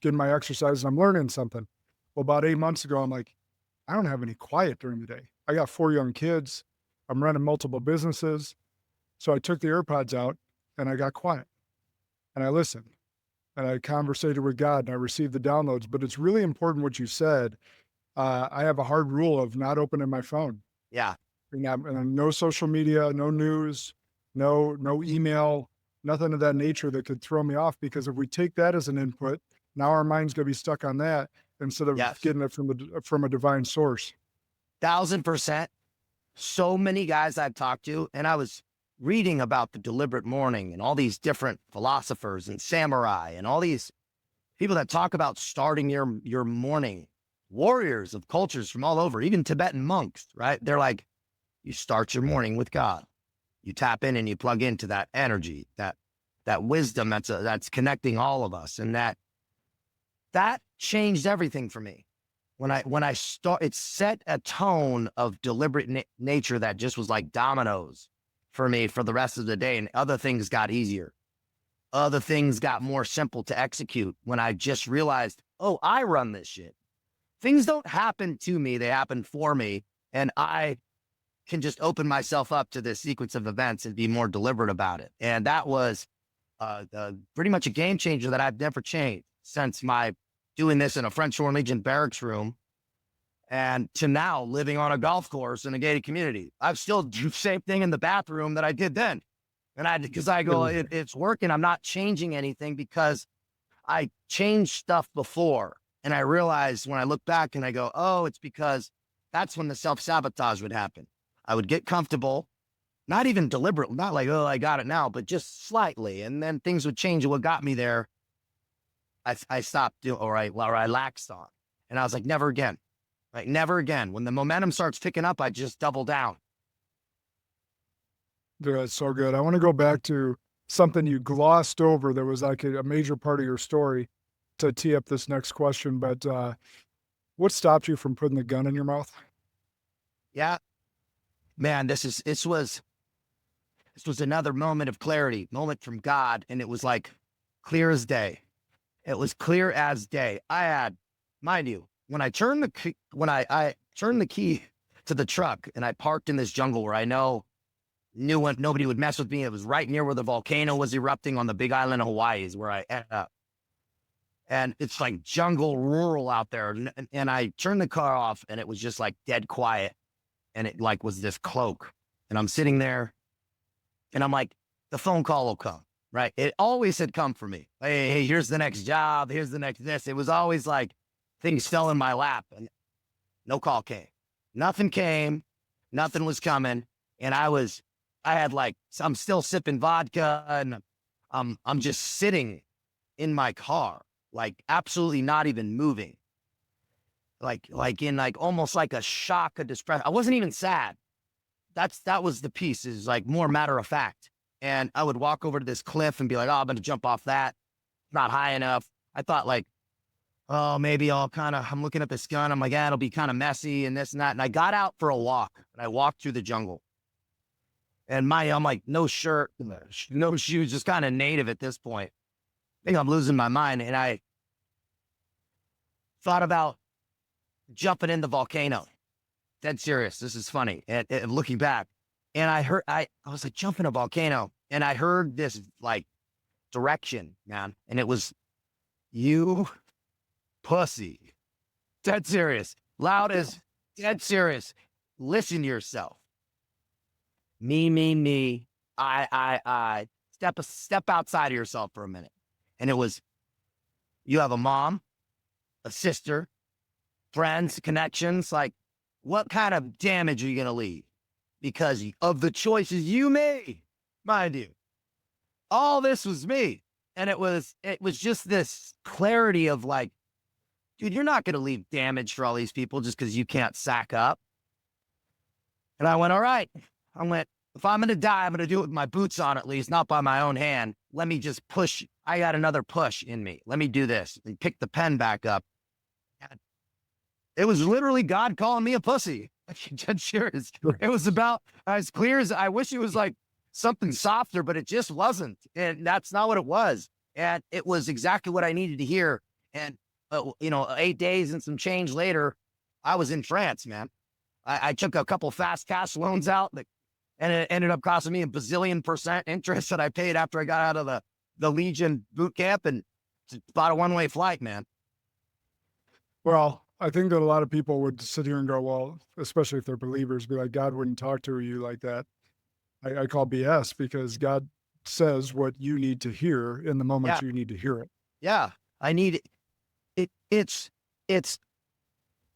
Speaker 1: getting my exercise, and I'm learning something. Well, about 8 months ago, I'm like, I don't have any quiet during the day. I got 4 young kids. I'm running multiple businesses. So I took the AirPods out, and I got quiet, and I listened. And I conversated with God, and I received the downloads. But it's really important what you said. I have a hard rule of not opening my phone.
Speaker 2: Yeah.
Speaker 1: And no social media, no news, no email, nothing of that nature that could throw me off. Because if we take that as an input, now our mind's going to be stuck on that instead of getting it from a divine source.
Speaker 2: 1000%. So many guys I've talked to, and I was reading about the deliberate morning and all these different philosophers and samurai and all these people that talk about starting your morning, warriors of cultures from all over, even Tibetan monks, right? They're like, you start your morning with God. You tap in and you plug into that energy, that wisdom that's connecting all of us. And that changed everything for me. When I start, it set a tone of deliberate nature that just was like dominoes for me for the rest of the day. And other things got easier. Other things got more simple to execute when I just realized, oh, I run this shit. Things don't happen to me. They happen for me. And I can just open myself up to this sequence of events and be more deliberate about it. And that was pretty much a game changer that I've never changed since my doing this in a French Foreign Legion barracks room. and to now living on a golf course in a gated community. I've still do the same thing in the bathroom that I did then. And because I go, it's working. I'm not changing anything because I changed stuff before. And I realized when I look back and I go, oh, it's because that's when the self-sabotage would happen. I would get comfortable, not even deliberate, not like, oh, I got it now, but just slightly. And then things would change. And what got me there, I stopped doing, or I laxed on. And I was like, never again. Like, never again. When the momentum starts picking up, I just double down.
Speaker 1: Dude, that's so good. I want to go back to something you glossed over that was like a major part of your story to tee up this next question. But what stopped you from putting the gun in your mouth?
Speaker 2: Yeah, man, this was another moment of clarity, moment from God. And it was like clear as day. It was clear as day. I had, mind you, when I turned I turned the key to the truck and I parked in this jungle where I knew when nobody would mess with me. It was right near where the volcano was erupting on the big island of Hawaii is where I ended up. And it's like jungle rural out there. And I turned the car off and it was just like dead quiet. And it like was this cloak. And I'm sitting there and I'm like, the phone call will come, right? It always had come for me. Hey, here's the next job. Here's the next this. It was always like things fell in my lap and no call came. Nothing came. Nothing was coming. And I'm still sipping vodka and I'm just sitting in my car, like absolutely not even moving. Like in like almost like a shock, a distress. I wasn't even sad. That was the piece, is like more matter of fact. And I would walk over to this cliff and be like, oh, I'm going to jump off that. Not high enough. I thought like, oh, maybe I'm looking at this gun. I'm like, yeah, it'll be kind of messy and this and that. And I got out for a walk and I walked through the jungle. And I'm like, no shirt, no shoes, just kind of native at this point. I think I'm losing my mind. And I thought about jumping in the volcano. Dead serious. This is funny. And looking back, and I was like, jump in a volcano. And I heard this like direction, man. And it was, you pussy. Dead serious. Loud as dead serious. Listen to yourself. Me. I. Step outside of yourself for a minute. And it was, you have a mom, a sister, friends, connections. Like, what kind of damage are you going to leave because of the choices you made? Mind you, all this was me. And it was just this clarity of like, dude, you're not going to leave damage for all these people just because you can't sack up. And I went, all right. If I'm going to die, I'm going to do it with my boots on, at least, not by my own hand. Let me just push. I got another push in me. Let me do this and pick the pen back up. And it was literally God calling me a pussy. Dead serious. It was about as clear as, I wish it was like something softer, but it just wasn't. And that's not what it was. And it was exactly what I needed to hear. And, 8 days and some change later, I was in France, man. I took a couple fast cash loans out and it ended up costing me a bazillion% interest that I paid after I got out of the Legion boot camp, and bought a one-way flight, man.
Speaker 1: Well, I think that a lot of people would sit here and go, well, especially if they're believers, be like, God wouldn't talk to you like that. I call BS, because God says what you need to hear in the moments you need to hear it.
Speaker 2: Yeah, I need it. It's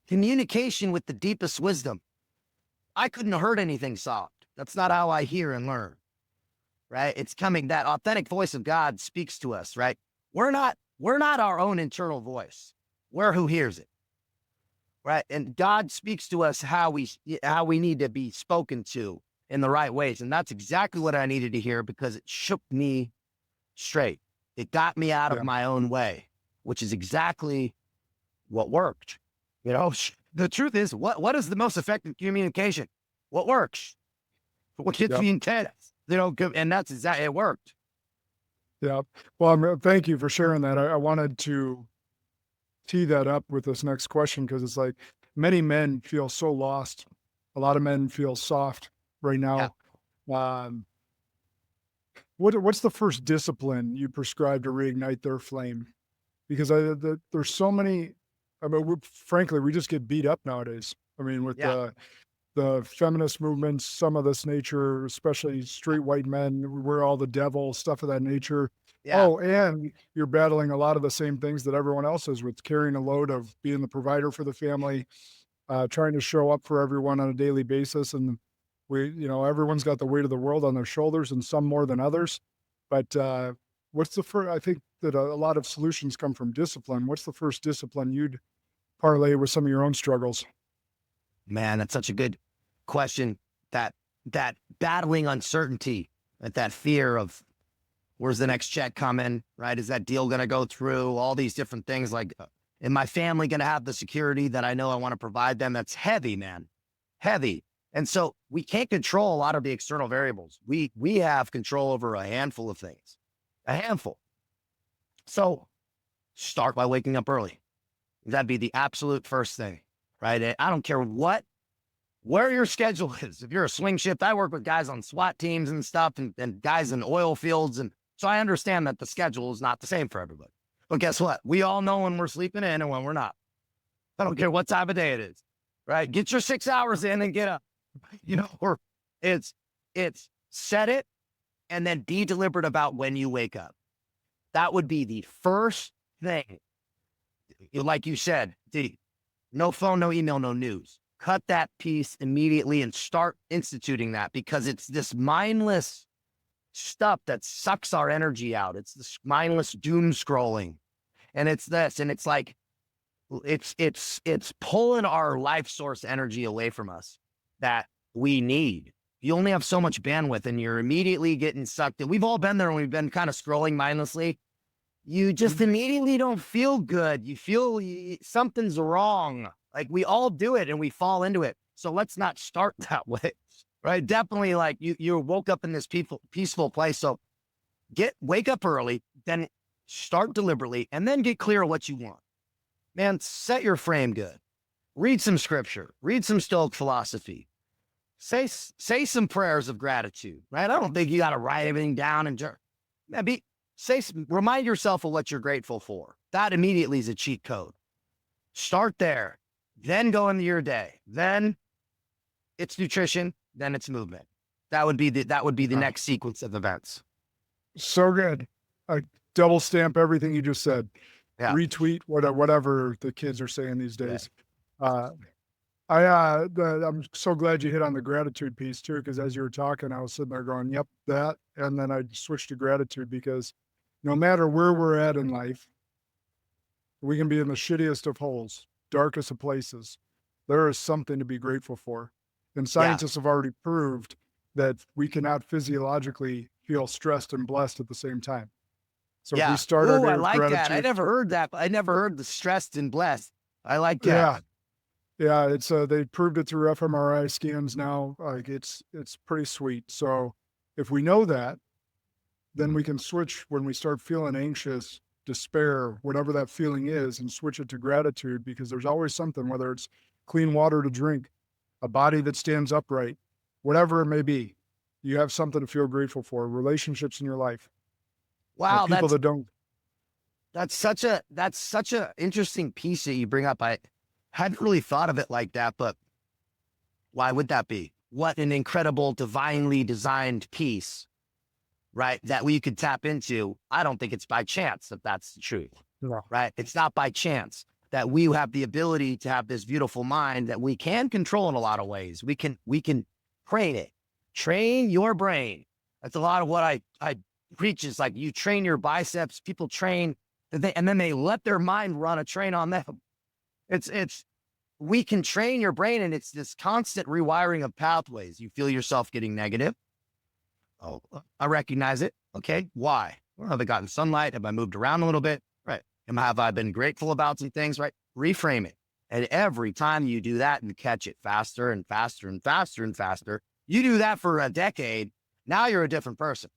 Speaker 2: communication with the deepest wisdom. I couldn't have heard anything soft. That's not how I hear and learn, right? It's coming, that authentic voice of God speaks to us, right? We're not our own internal voice. We're who hears it, right? And God speaks to us how we need to be spoken to in the right ways. And that's exactly what I needed to hear, because it shook me straight. It got me out of my own way, which is exactly what worked. The truth is, what is the most effective communication? What works? What gets the intent? And that's exactly, it worked.
Speaker 1: Yeah. Well, thank you for sharing that. I wanted to tee that up with this next question, because it's like many men feel so lost. A lot of men feel soft right now. Yeah. What's the first discipline you prescribe to reignite their flame? Because there's so many I mean, frankly, we just get beat up nowadays. I mean, with the feminist movements, some of this nature, especially straight white men, we're all the devil, stuff of that nature.
Speaker 2: Yeah.
Speaker 1: Oh, and you're battling a lot of the same things that everyone else is with, carrying a load of being the provider for the family, trying to show up for everyone on a daily basis. And everyone's got the weight of the world on their shoulders, and some more than others. But what's the first? I think that a lot of solutions come from discipline. What's the first discipline you'd parlay with some of your own struggles?
Speaker 2: Man, that's such a good question. That battling uncertainty, that fear of where's the next check coming, right? Is that deal going to go through? All these different things, like, is my family going to have the security that I know I want to provide them? That's heavy, man, heavy. And so we can't control a lot of the external variables. We have control over a handful of things, a handful. So start by waking up early. That'd be the absolute first thing, right? I don't care where your schedule is. If you're a swing shift, I work with guys on SWAT teams and stuff, and guys in oil fields. And so I understand that the schedule is not the same for everybody. But guess what? We all know when we're sleeping in and when we're not. I don't care what time of day it is, right? Get your 6 hours in and get up, or it's set it and then be deliberate about when you wake up. That would be the first thing. Like you said, no phone, no email, no news. Cut that piece immediately and start instituting that, because it's this mindless stuff that sucks our energy out. It's this mindless doom scrolling. And it's this, and it's like, it's pulling our life source energy away from us that we need. You only have so much bandwidth, and you're immediately getting sucked in. We've all been there when we've been kind of scrolling mindlessly. You just immediately don't feel good. You feel something's wrong. Like, we all do it and we fall into it. So let's not start that way, right? Definitely, like, you woke up in this peaceful place. So wake up early, then start deliberately, and then get clear on what you want. Man, set your frame good. Read some scripture. Read some Stoic philosophy. Say some prayers of gratitude, right? I don't think you got to write everything down and remind yourself of what you're grateful for. That immediately is a cheat code. Start there, then go into your day. Then it's nutrition, then it's movement. That would be the next sequence of events.
Speaker 1: So good. I double stamp everything you just said.
Speaker 2: Yeah.
Speaker 1: Retweet whatever the kids are saying these days.
Speaker 2: Yeah.
Speaker 1: I'm so glad you hit on the gratitude piece too, because as you were talking, I was sitting there going, yep, that. And then I switched to gratitude, because no matter where we're at in life, we can be in the shittiest of holes, darkest of places. There is something to be grateful for. And scientists have already proved that we cannot physiologically feel stressed and blessed at the same time. So if we start our day
Speaker 2: I
Speaker 1: with
Speaker 2: like
Speaker 1: gratitude,
Speaker 2: that. I never heard that. I never heard the stressed and blessed. I like that.
Speaker 1: Yeah. It's they proved it through fMRI scans now. Like, it's pretty sweet. So if we know that, then we can switch when we start feeling anxious, despair, whatever that feeling is, and switch it to gratitude, because there's always something, whether it's clean water to drink, a body that stands upright, whatever it may be. You have something to feel grateful for, relationships in your life.
Speaker 2: Wow.
Speaker 1: People that don't.
Speaker 2: That's such a interesting piece that you bring up. I hadn't really thought of it like that, but why would that be? What an incredible, divinely designed piece, right? That we could tap into. I don't think it's by chance that that's the truth, right? It's not by chance that we have the ability to have this beautiful mind that we can control in a lot of ways. We can train it, train your brain. That's a lot of what I preach, is like, you train your biceps, people train, and then they let their mind run a train on them. We can train your brain, and it's this constant rewiring of pathways. You feel yourself getting negative. Oh, I recognize it. Okay. Why? Well, have I gotten sunlight? Have I moved around a little bit? Right. Have I been grateful about some things? Right. Reframe it. And every time you do that and catch it faster and faster and faster and faster, you do that for a decade. Now you're a different person.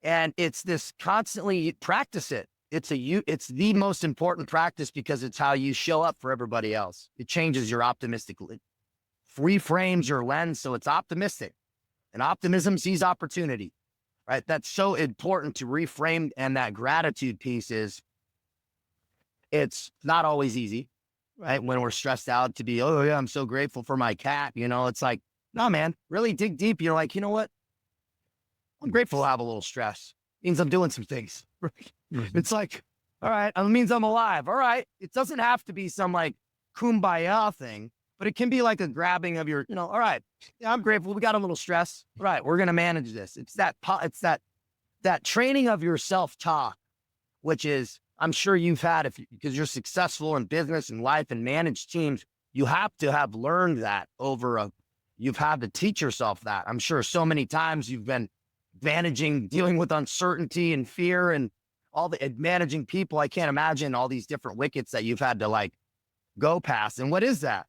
Speaker 2: And it's this constantly practice it. It's the most important practice, because it's how you show up for everybody else. It changes your optimistic, reframes your lens. So it's optimistic, and optimism sees opportunity, right? That's so important to reframe. And that gratitude piece is, It's not always easy, right? When we're stressed out to be, oh yeah, I'm so grateful for my cat. It's like, no, man, really dig deep. You're like, you know what? I'm grateful to have a little stress. It means I'm doing some things. It's like, all right, it means I'm alive. All right. It doesn't have to be some like kumbaya thing, but it can be like a grabbing of your, all right, yeah, I'm grateful. We got a little stress. All right. We're going to manage this. It's that training of your self-talk, which is, I'm sure you've had, because you're successful in business and life and manage teams, you have to have learned that you've had to teach yourself that. I'm sure so many times you've been dealing with uncertainty and fear and managing people. I can't imagine all these different wickets that you've had to like go past. And what is that,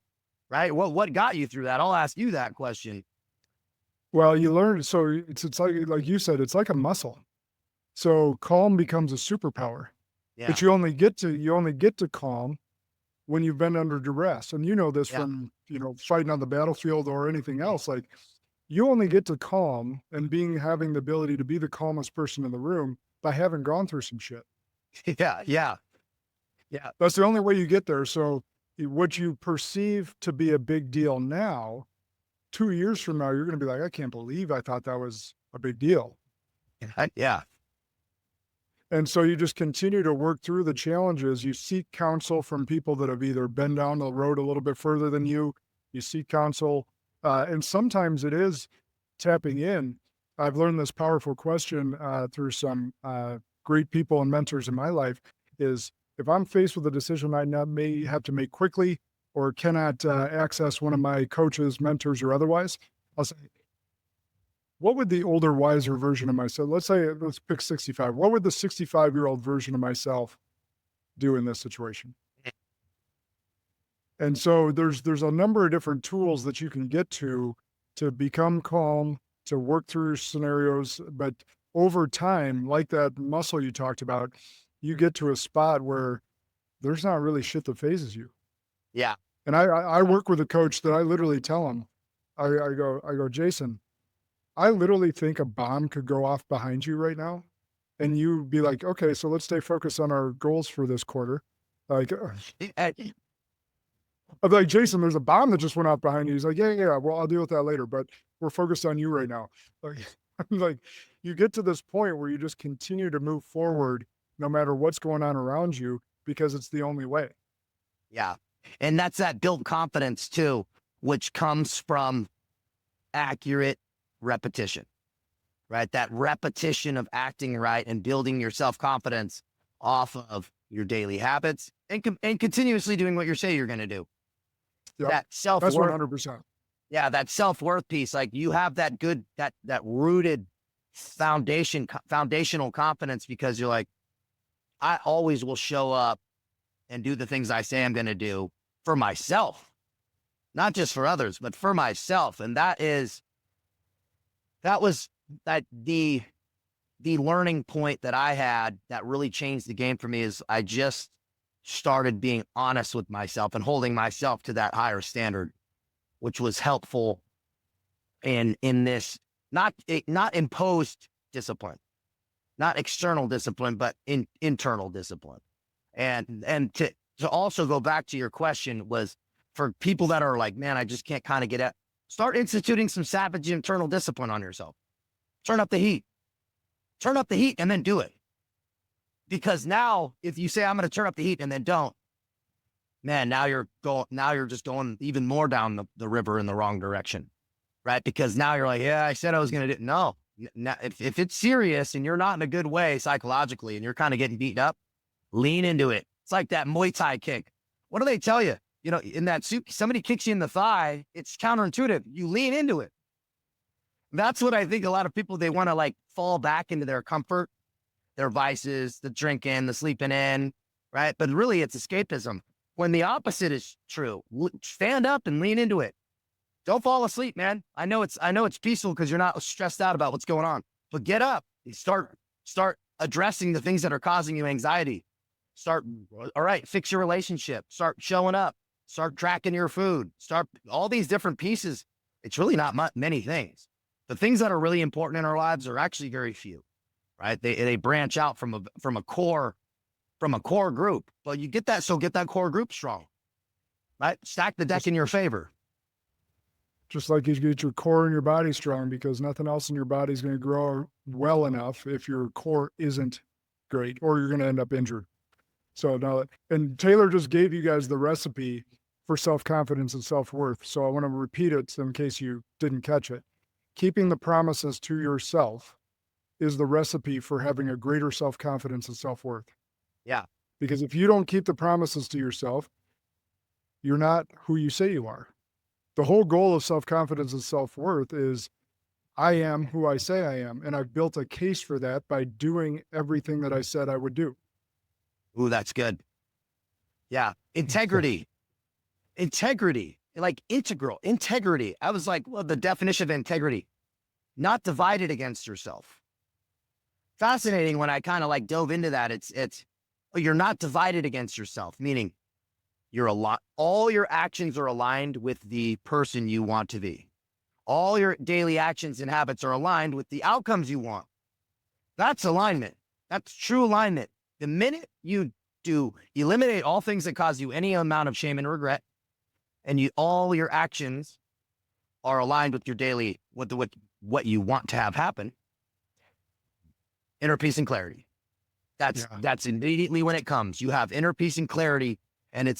Speaker 2: right? What got you through that? I'll ask you that question.
Speaker 1: Well, you learn. So it's like you said, it's like a muscle. So calm becomes a superpower, but you only get to calm when you've been under duress. And this from, fighting on the battlefield or anything else. Like, you only get to calm and having the ability to be the calmest person in the room by having gone through some shit.
Speaker 2: Yeah.
Speaker 1: That's the only way you get there. So what you perceive to be a big deal now, 2 years from now, you're going to be like, I can't believe I thought that was a big deal.
Speaker 2: Yeah.
Speaker 1: And so you just continue to work through the challenges. You seek counsel from people that have either been down the road a little bit further than you. You seek counsel. And sometimes it is tapping in. I've learned this powerful question through some great people and mentors in my life is, if I'm faced with a decision I may have to make quickly or cannot access one of my coaches, mentors, or otherwise, I'll say, what would the older, wiser version of myself, let's pick 65. What would the 65-year-old version of myself do in this situation? And so there's a number of different tools that you can get to become calm, to work through scenarios. But over time, like that muscle you talked about, you get to a spot where there's not really shit that phases you.
Speaker 2: Yeah.
Speaker 1: And I work with a coach that I literally tell him, I go, Jason, I literally think a bomb could go off behind you right now. And you be like, okay, so let's stay focused on our goals for this quarter. Like, I'm like, Jason, there's a bomb that just went off behind you. He's like, yeah. Well, I'll deal with that later, but we're focused on you right now. Like, you get to this point where you just continue to move forward no matter what's going on around you, because it's the only way.
Speaker 2: Yeah. And that's that built confidence too, which comes from accurate repetition, right? That repetition of acting right and building your self-confidence off of your daily habits and continuously doing what you say you're going to do.
Speaker 1: Yep.
Speaker 2: That self-worth.
Speaker 1: That's 100%.
Speaker 2: Yeah. That self-worth piece. Like, you have that good, that rooted foundational confidence, because you're like, I always will show up and do the things I say I'm going to do for myself, not just for others, but for myself. And the learning point that I had that really changed the game for me is I just started being honest with myself and holding myself to that higher standard, which was helpful in this, not imposed discipline, not external discipline, but internal discipline. And to also go back to your question, was for people that are like, man, I just can't kind of get at, start instituting some savage internal discipline on yourself. Turn up the heat and then do it. Because now if you say, I'm going to turn up the heat and then don't, man, now you're just going even more down the river in the wrong direction, right? Because now you're like, yeah, I said I was going to do it. No, if it's serious and you're not in a good way psychologically and you're kind of getting beaten up, lean into it. It's like that Muay Thai kick. What do they tell you? In that somebody kicks you in the thigh, it's counterintuitive. You lean into it. That's what I think a lot of people, they want to like fall back into their comfort, their vices, the drinking, the sleeping in, right? But really it's escapism. When the opposite is true, stand up and lean into it. Don't fall asleep, man. I know it's peaceful because you're not stressed out about what's going on, but get up and start addressing the things that are causing you anxiety. All right, fix your relationship, start showing up, start tracking your food, start all these different pieces. It's really not many things. The things that are really important in our lives are actually very few, right? They branch out from a core from a core group. But you get that, so get that core group strong, right? Stack the deck in your favor.
Speaker 1: Just like you get your core in your body strong, because nothing else in your body is going to grow well enough if your core isn't great, or you're going to end up injured. So now, and Taylor just gave you guys the recipe for self-confidence and self-worth. So I want to repeat it in case you didn't catch it. Keeping the promises to yourself is the recipe for having a greater self-confidence and self-worth.
Speaker 2: Yeah.
Speaker 1: Because if you don't keep the promises to yourself, you're not who you say you are. The whole goal of self-confidence and self-worth is I am who I say I am. And I've built a case for that by doing everything that I said I would do.
Speaker 2: Ooh, that's good. Yeah. Integrity, like integral integrity. I was like, well, the definition of integrity, not divided against yourself. Fascinating when I kind of like dove into that. You're not divided against yourself, meaning all your actions are aligned with the person you want to be. All your daily actions and habits are aligned with the outcomes you want. That's alignment. That's true alignment. The minute you eliminate all things that cause you any amount of shame and regret, and all your actions are aligned with your daily, with what you want to have happen, inner peace and clarity. That's immediately when it comes. You have inner peace and clarity. And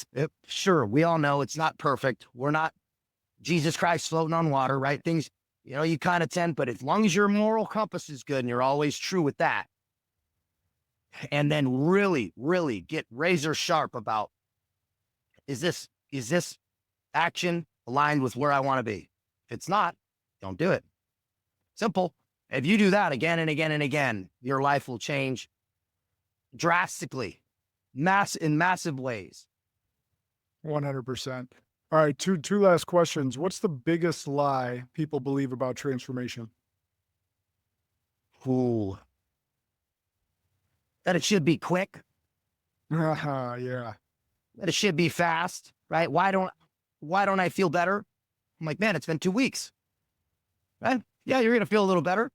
Speaker 2: sure, we all know it's not perfect. We're not Jesus Christ floating on water, right? Things, you kind of tend, but as long as your moral compass is good and you're always true with that, and then really, really get razor sharp about, is this action aligned with where I want to be? If it's not, don't do it. Simple. If you do that again and again and again, your life will change drastically, in massive ways.
Speaker 1: 100%. All right, two last questions. What's the biggest lie people believe about transformation?
Speaker 2: Ooh. That it should be quick.
Speaker 1: Yeah.
Speaker 2: That it should be fast, right? Why don't I feel better? I'm like, man, it's been 2 weeks. Right? Yeah, you're going to feel a little better.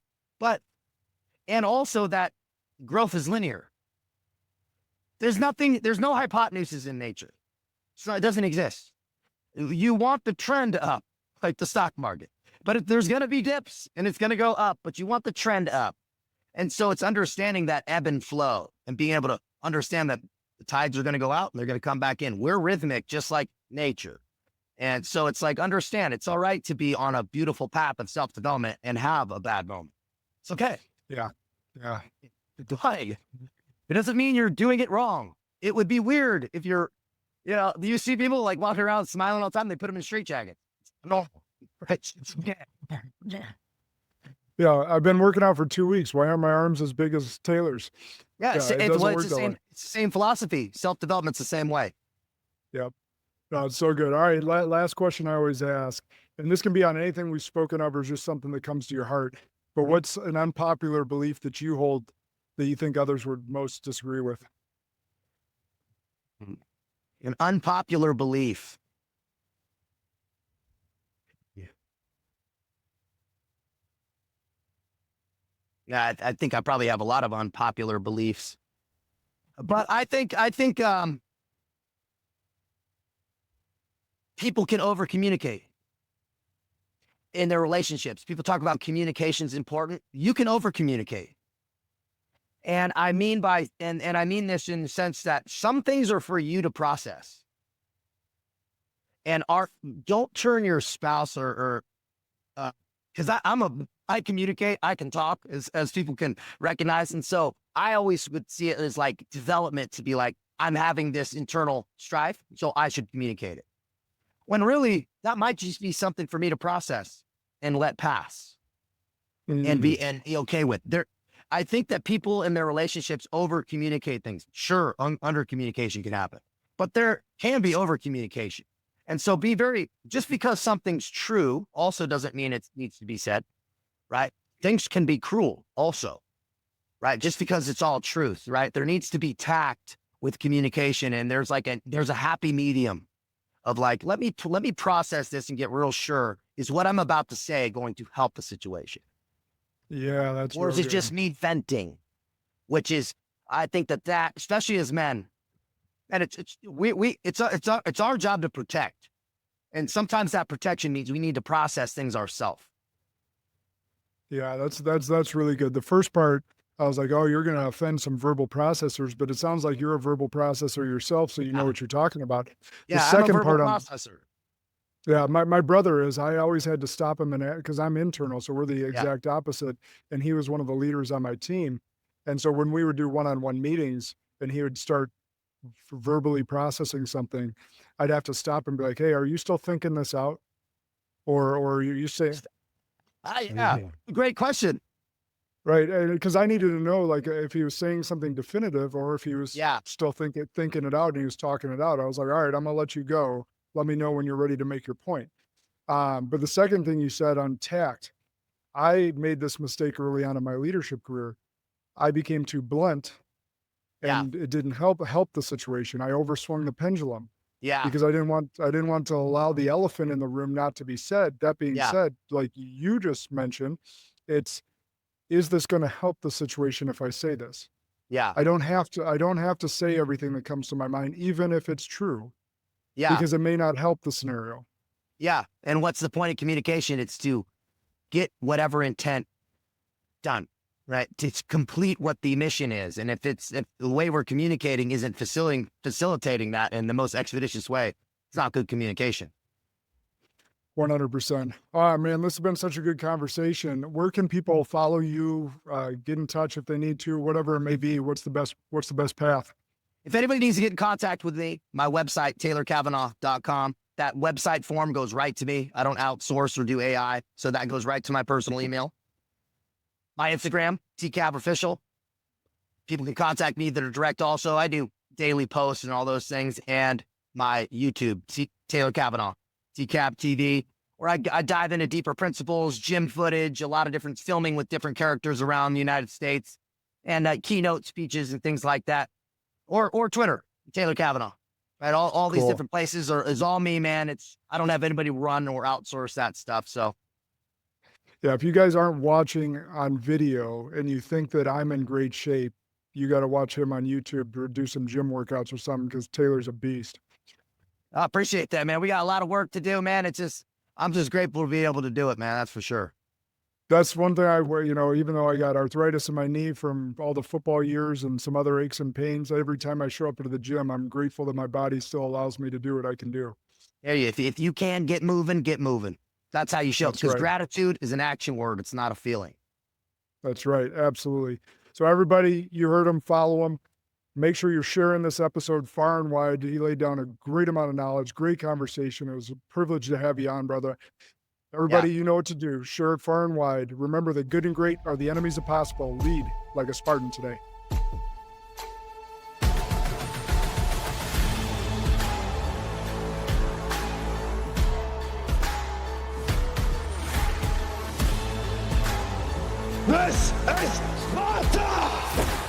Speaker 2: And also that growth is linear. There's no hypotenuse in nature. So it doesn't exist. You want the trend up, like the stock market. But there's going to be dips and it's going to go up, but you want the trend up. And so it's understanding that ebb and flow and being able to understand that the tides are going to go out and they're going to come back in. We're rhythmic, just like nature. And so it's like, understand it's all right to be on a beautiful path of self-development and have a bad moment. It's okay.
Speaker 1: Yeah.
Speaker 2: It doesn't mean you're doing it wrong. It would be weird if you're, you see people like walking around smiling all the time. They put them in straitjackets. No. Right.
Speaker 1: Yeah. I've been working out for 2 weeks. Why aren't my arms as big as Taylor's?
Speaker 2: Yeah. It's the same philosophy. Self-development's the same way.
Speaker 1: Yep. No, it's so good. All right. Last question I always ask, and this can be on anything we've spoken of or just something that comes to your heart, but what's an unpopular belief that you hold that you think others would most disagree with?
Speaker 2: An unpopular belief. Yeah, I think I probably have a lot of unpopular beliefs, but I think people can over communicate in their relationships. People talk about communication is important. You can over communicate. And I mean this in the sense that some things are for you to process. And don't turn your spouse because I communicate, I can talk as people can recognize. And so I always would see it as like development to be like, I'm having this internal strife, so I should communicate it. When really that might just be something for me to process and let pass and be okay with. I think that people in their relationships over communicate things. Sure, under communication can happen, but there can be over communication. And so just because something's true also doesn't mean it needs to be said, right? Things can be cruel also, right? Just because it's all truth, right? There needs to be tact with communication. And there's a happy medium of like, let me process this and get real sure, is what I'm about to say going to help the situation?
Speaker 1: Yeah, that's
Speaker 2: Or is it just me venting, which is I think that especially as men, and it's our job to protect. And sometimes that protection means we need to process things ourselves.
Speaker 1: Yeah, that's really good. The first part, I was like, oh, you're going to offend some verbal processors, but it sounds like you're a verbal processor yourself, so you know what you're talking about.
Speaker 2: Yeah,
Speaker 1: The second
Speaker 2: I'm a verbal
Speaker 1: part
Speaker 2: processor.
Speaker 1: Yeah, my brother is. I always had to stop him because I'm internal, so we're the exact opposite. And he was one of the leaders on my team. And so when we would do one-on-one meetings and he would start verbally processing something, I'd have to stop and be like, hey, are you still thinking this out? Or are you saying,
Speaker 2: Yeah, great question.
Speaker 1: right? Because I needed to know, like, if he was saying something definitive or if he was still thinking it out and he was talking it out. I was like, all right, I'm going to let you go. Let me know when you're ready to make your point. But the second thing you said on tact, I made this mistake early on in my leadership career. I became too blunt and it didn't help the situation. I overswung the pendulum.
Speaker 2: Yeah.
Speaker 1: Because I didn't want to allow the elephant in the room not to be said. That being said, like you just mentioned, is this going to help the situation if I say this?
Speaker 2: Yeah.
Speaker 1: I don't have to say everything that comes to my mind, even if it's true.
Speaker 2: Yeah.
Speaker 1: Because it may not help the scenario.
Speaker 2: Yeah. And what's the point of communication? It's to get whatever intent done, right? To complete what the mission is. And if the way we're communicating isn't facilitating that in the most expeditious way, it's not good communication.
Speaker 1: 100%. Oh man, this has been such a good conversation. Where can people follow you, get in touch if they need to, whatever it may be? What's the best path?
Speaker 2: If anybody needs to get in contact with me, my website, TaylorCavanaugh.com, that website form goes right to me. I don't outsource or do AI, so that goes right to my personal email. My Instagram, TCavOfficial. People can contact me that are direct also. I do daily posts and all those things. And my YouTube, Taylor Cavanaugh, TCav TV, where I dive into deeper principles, gym footage, a lot of different filming with different characters around the United States, and keynote speeches and things like that. Or Twitter, Taylor Cavanaugh, right? All these different places is all me, man. I don't have anybody run or outsource that stuff. So,
Speaker 1: yeah, if you guys aren't watching on video and you think that I'm in great shape, you got to watch him on YouTube or do some gym workouts or something because Taylor's a beast.
Speaker 2: I appreciate that, man. We got a lot of work to do, man. I'm just grateful to be able to do it, man. That's for sure.
Speaker 1: That's one thing even though I got arthritis in my knee from all the football years and some other aches and pains, every time I show up to the gym, I'm grateful that my body still allows me to do what I can do.
Speaker 2: Yeah, if you can get moving, get moving. That's how you show. Because gratitude is an action word. It's not a feeling.
Speaker 1: That's right. Absolutely. So everybody, you heard him, follow him. Make sure you're sharing this episode far and wide. He laid down a great amount of knowledge, great conversation. It was a privilege to have you on, brother. Everybody, you know what to do. Share it far and wide. Remember that good and great are the enemies of possible. Lead like a Spartan today.
Speaker 3: This is Sparta!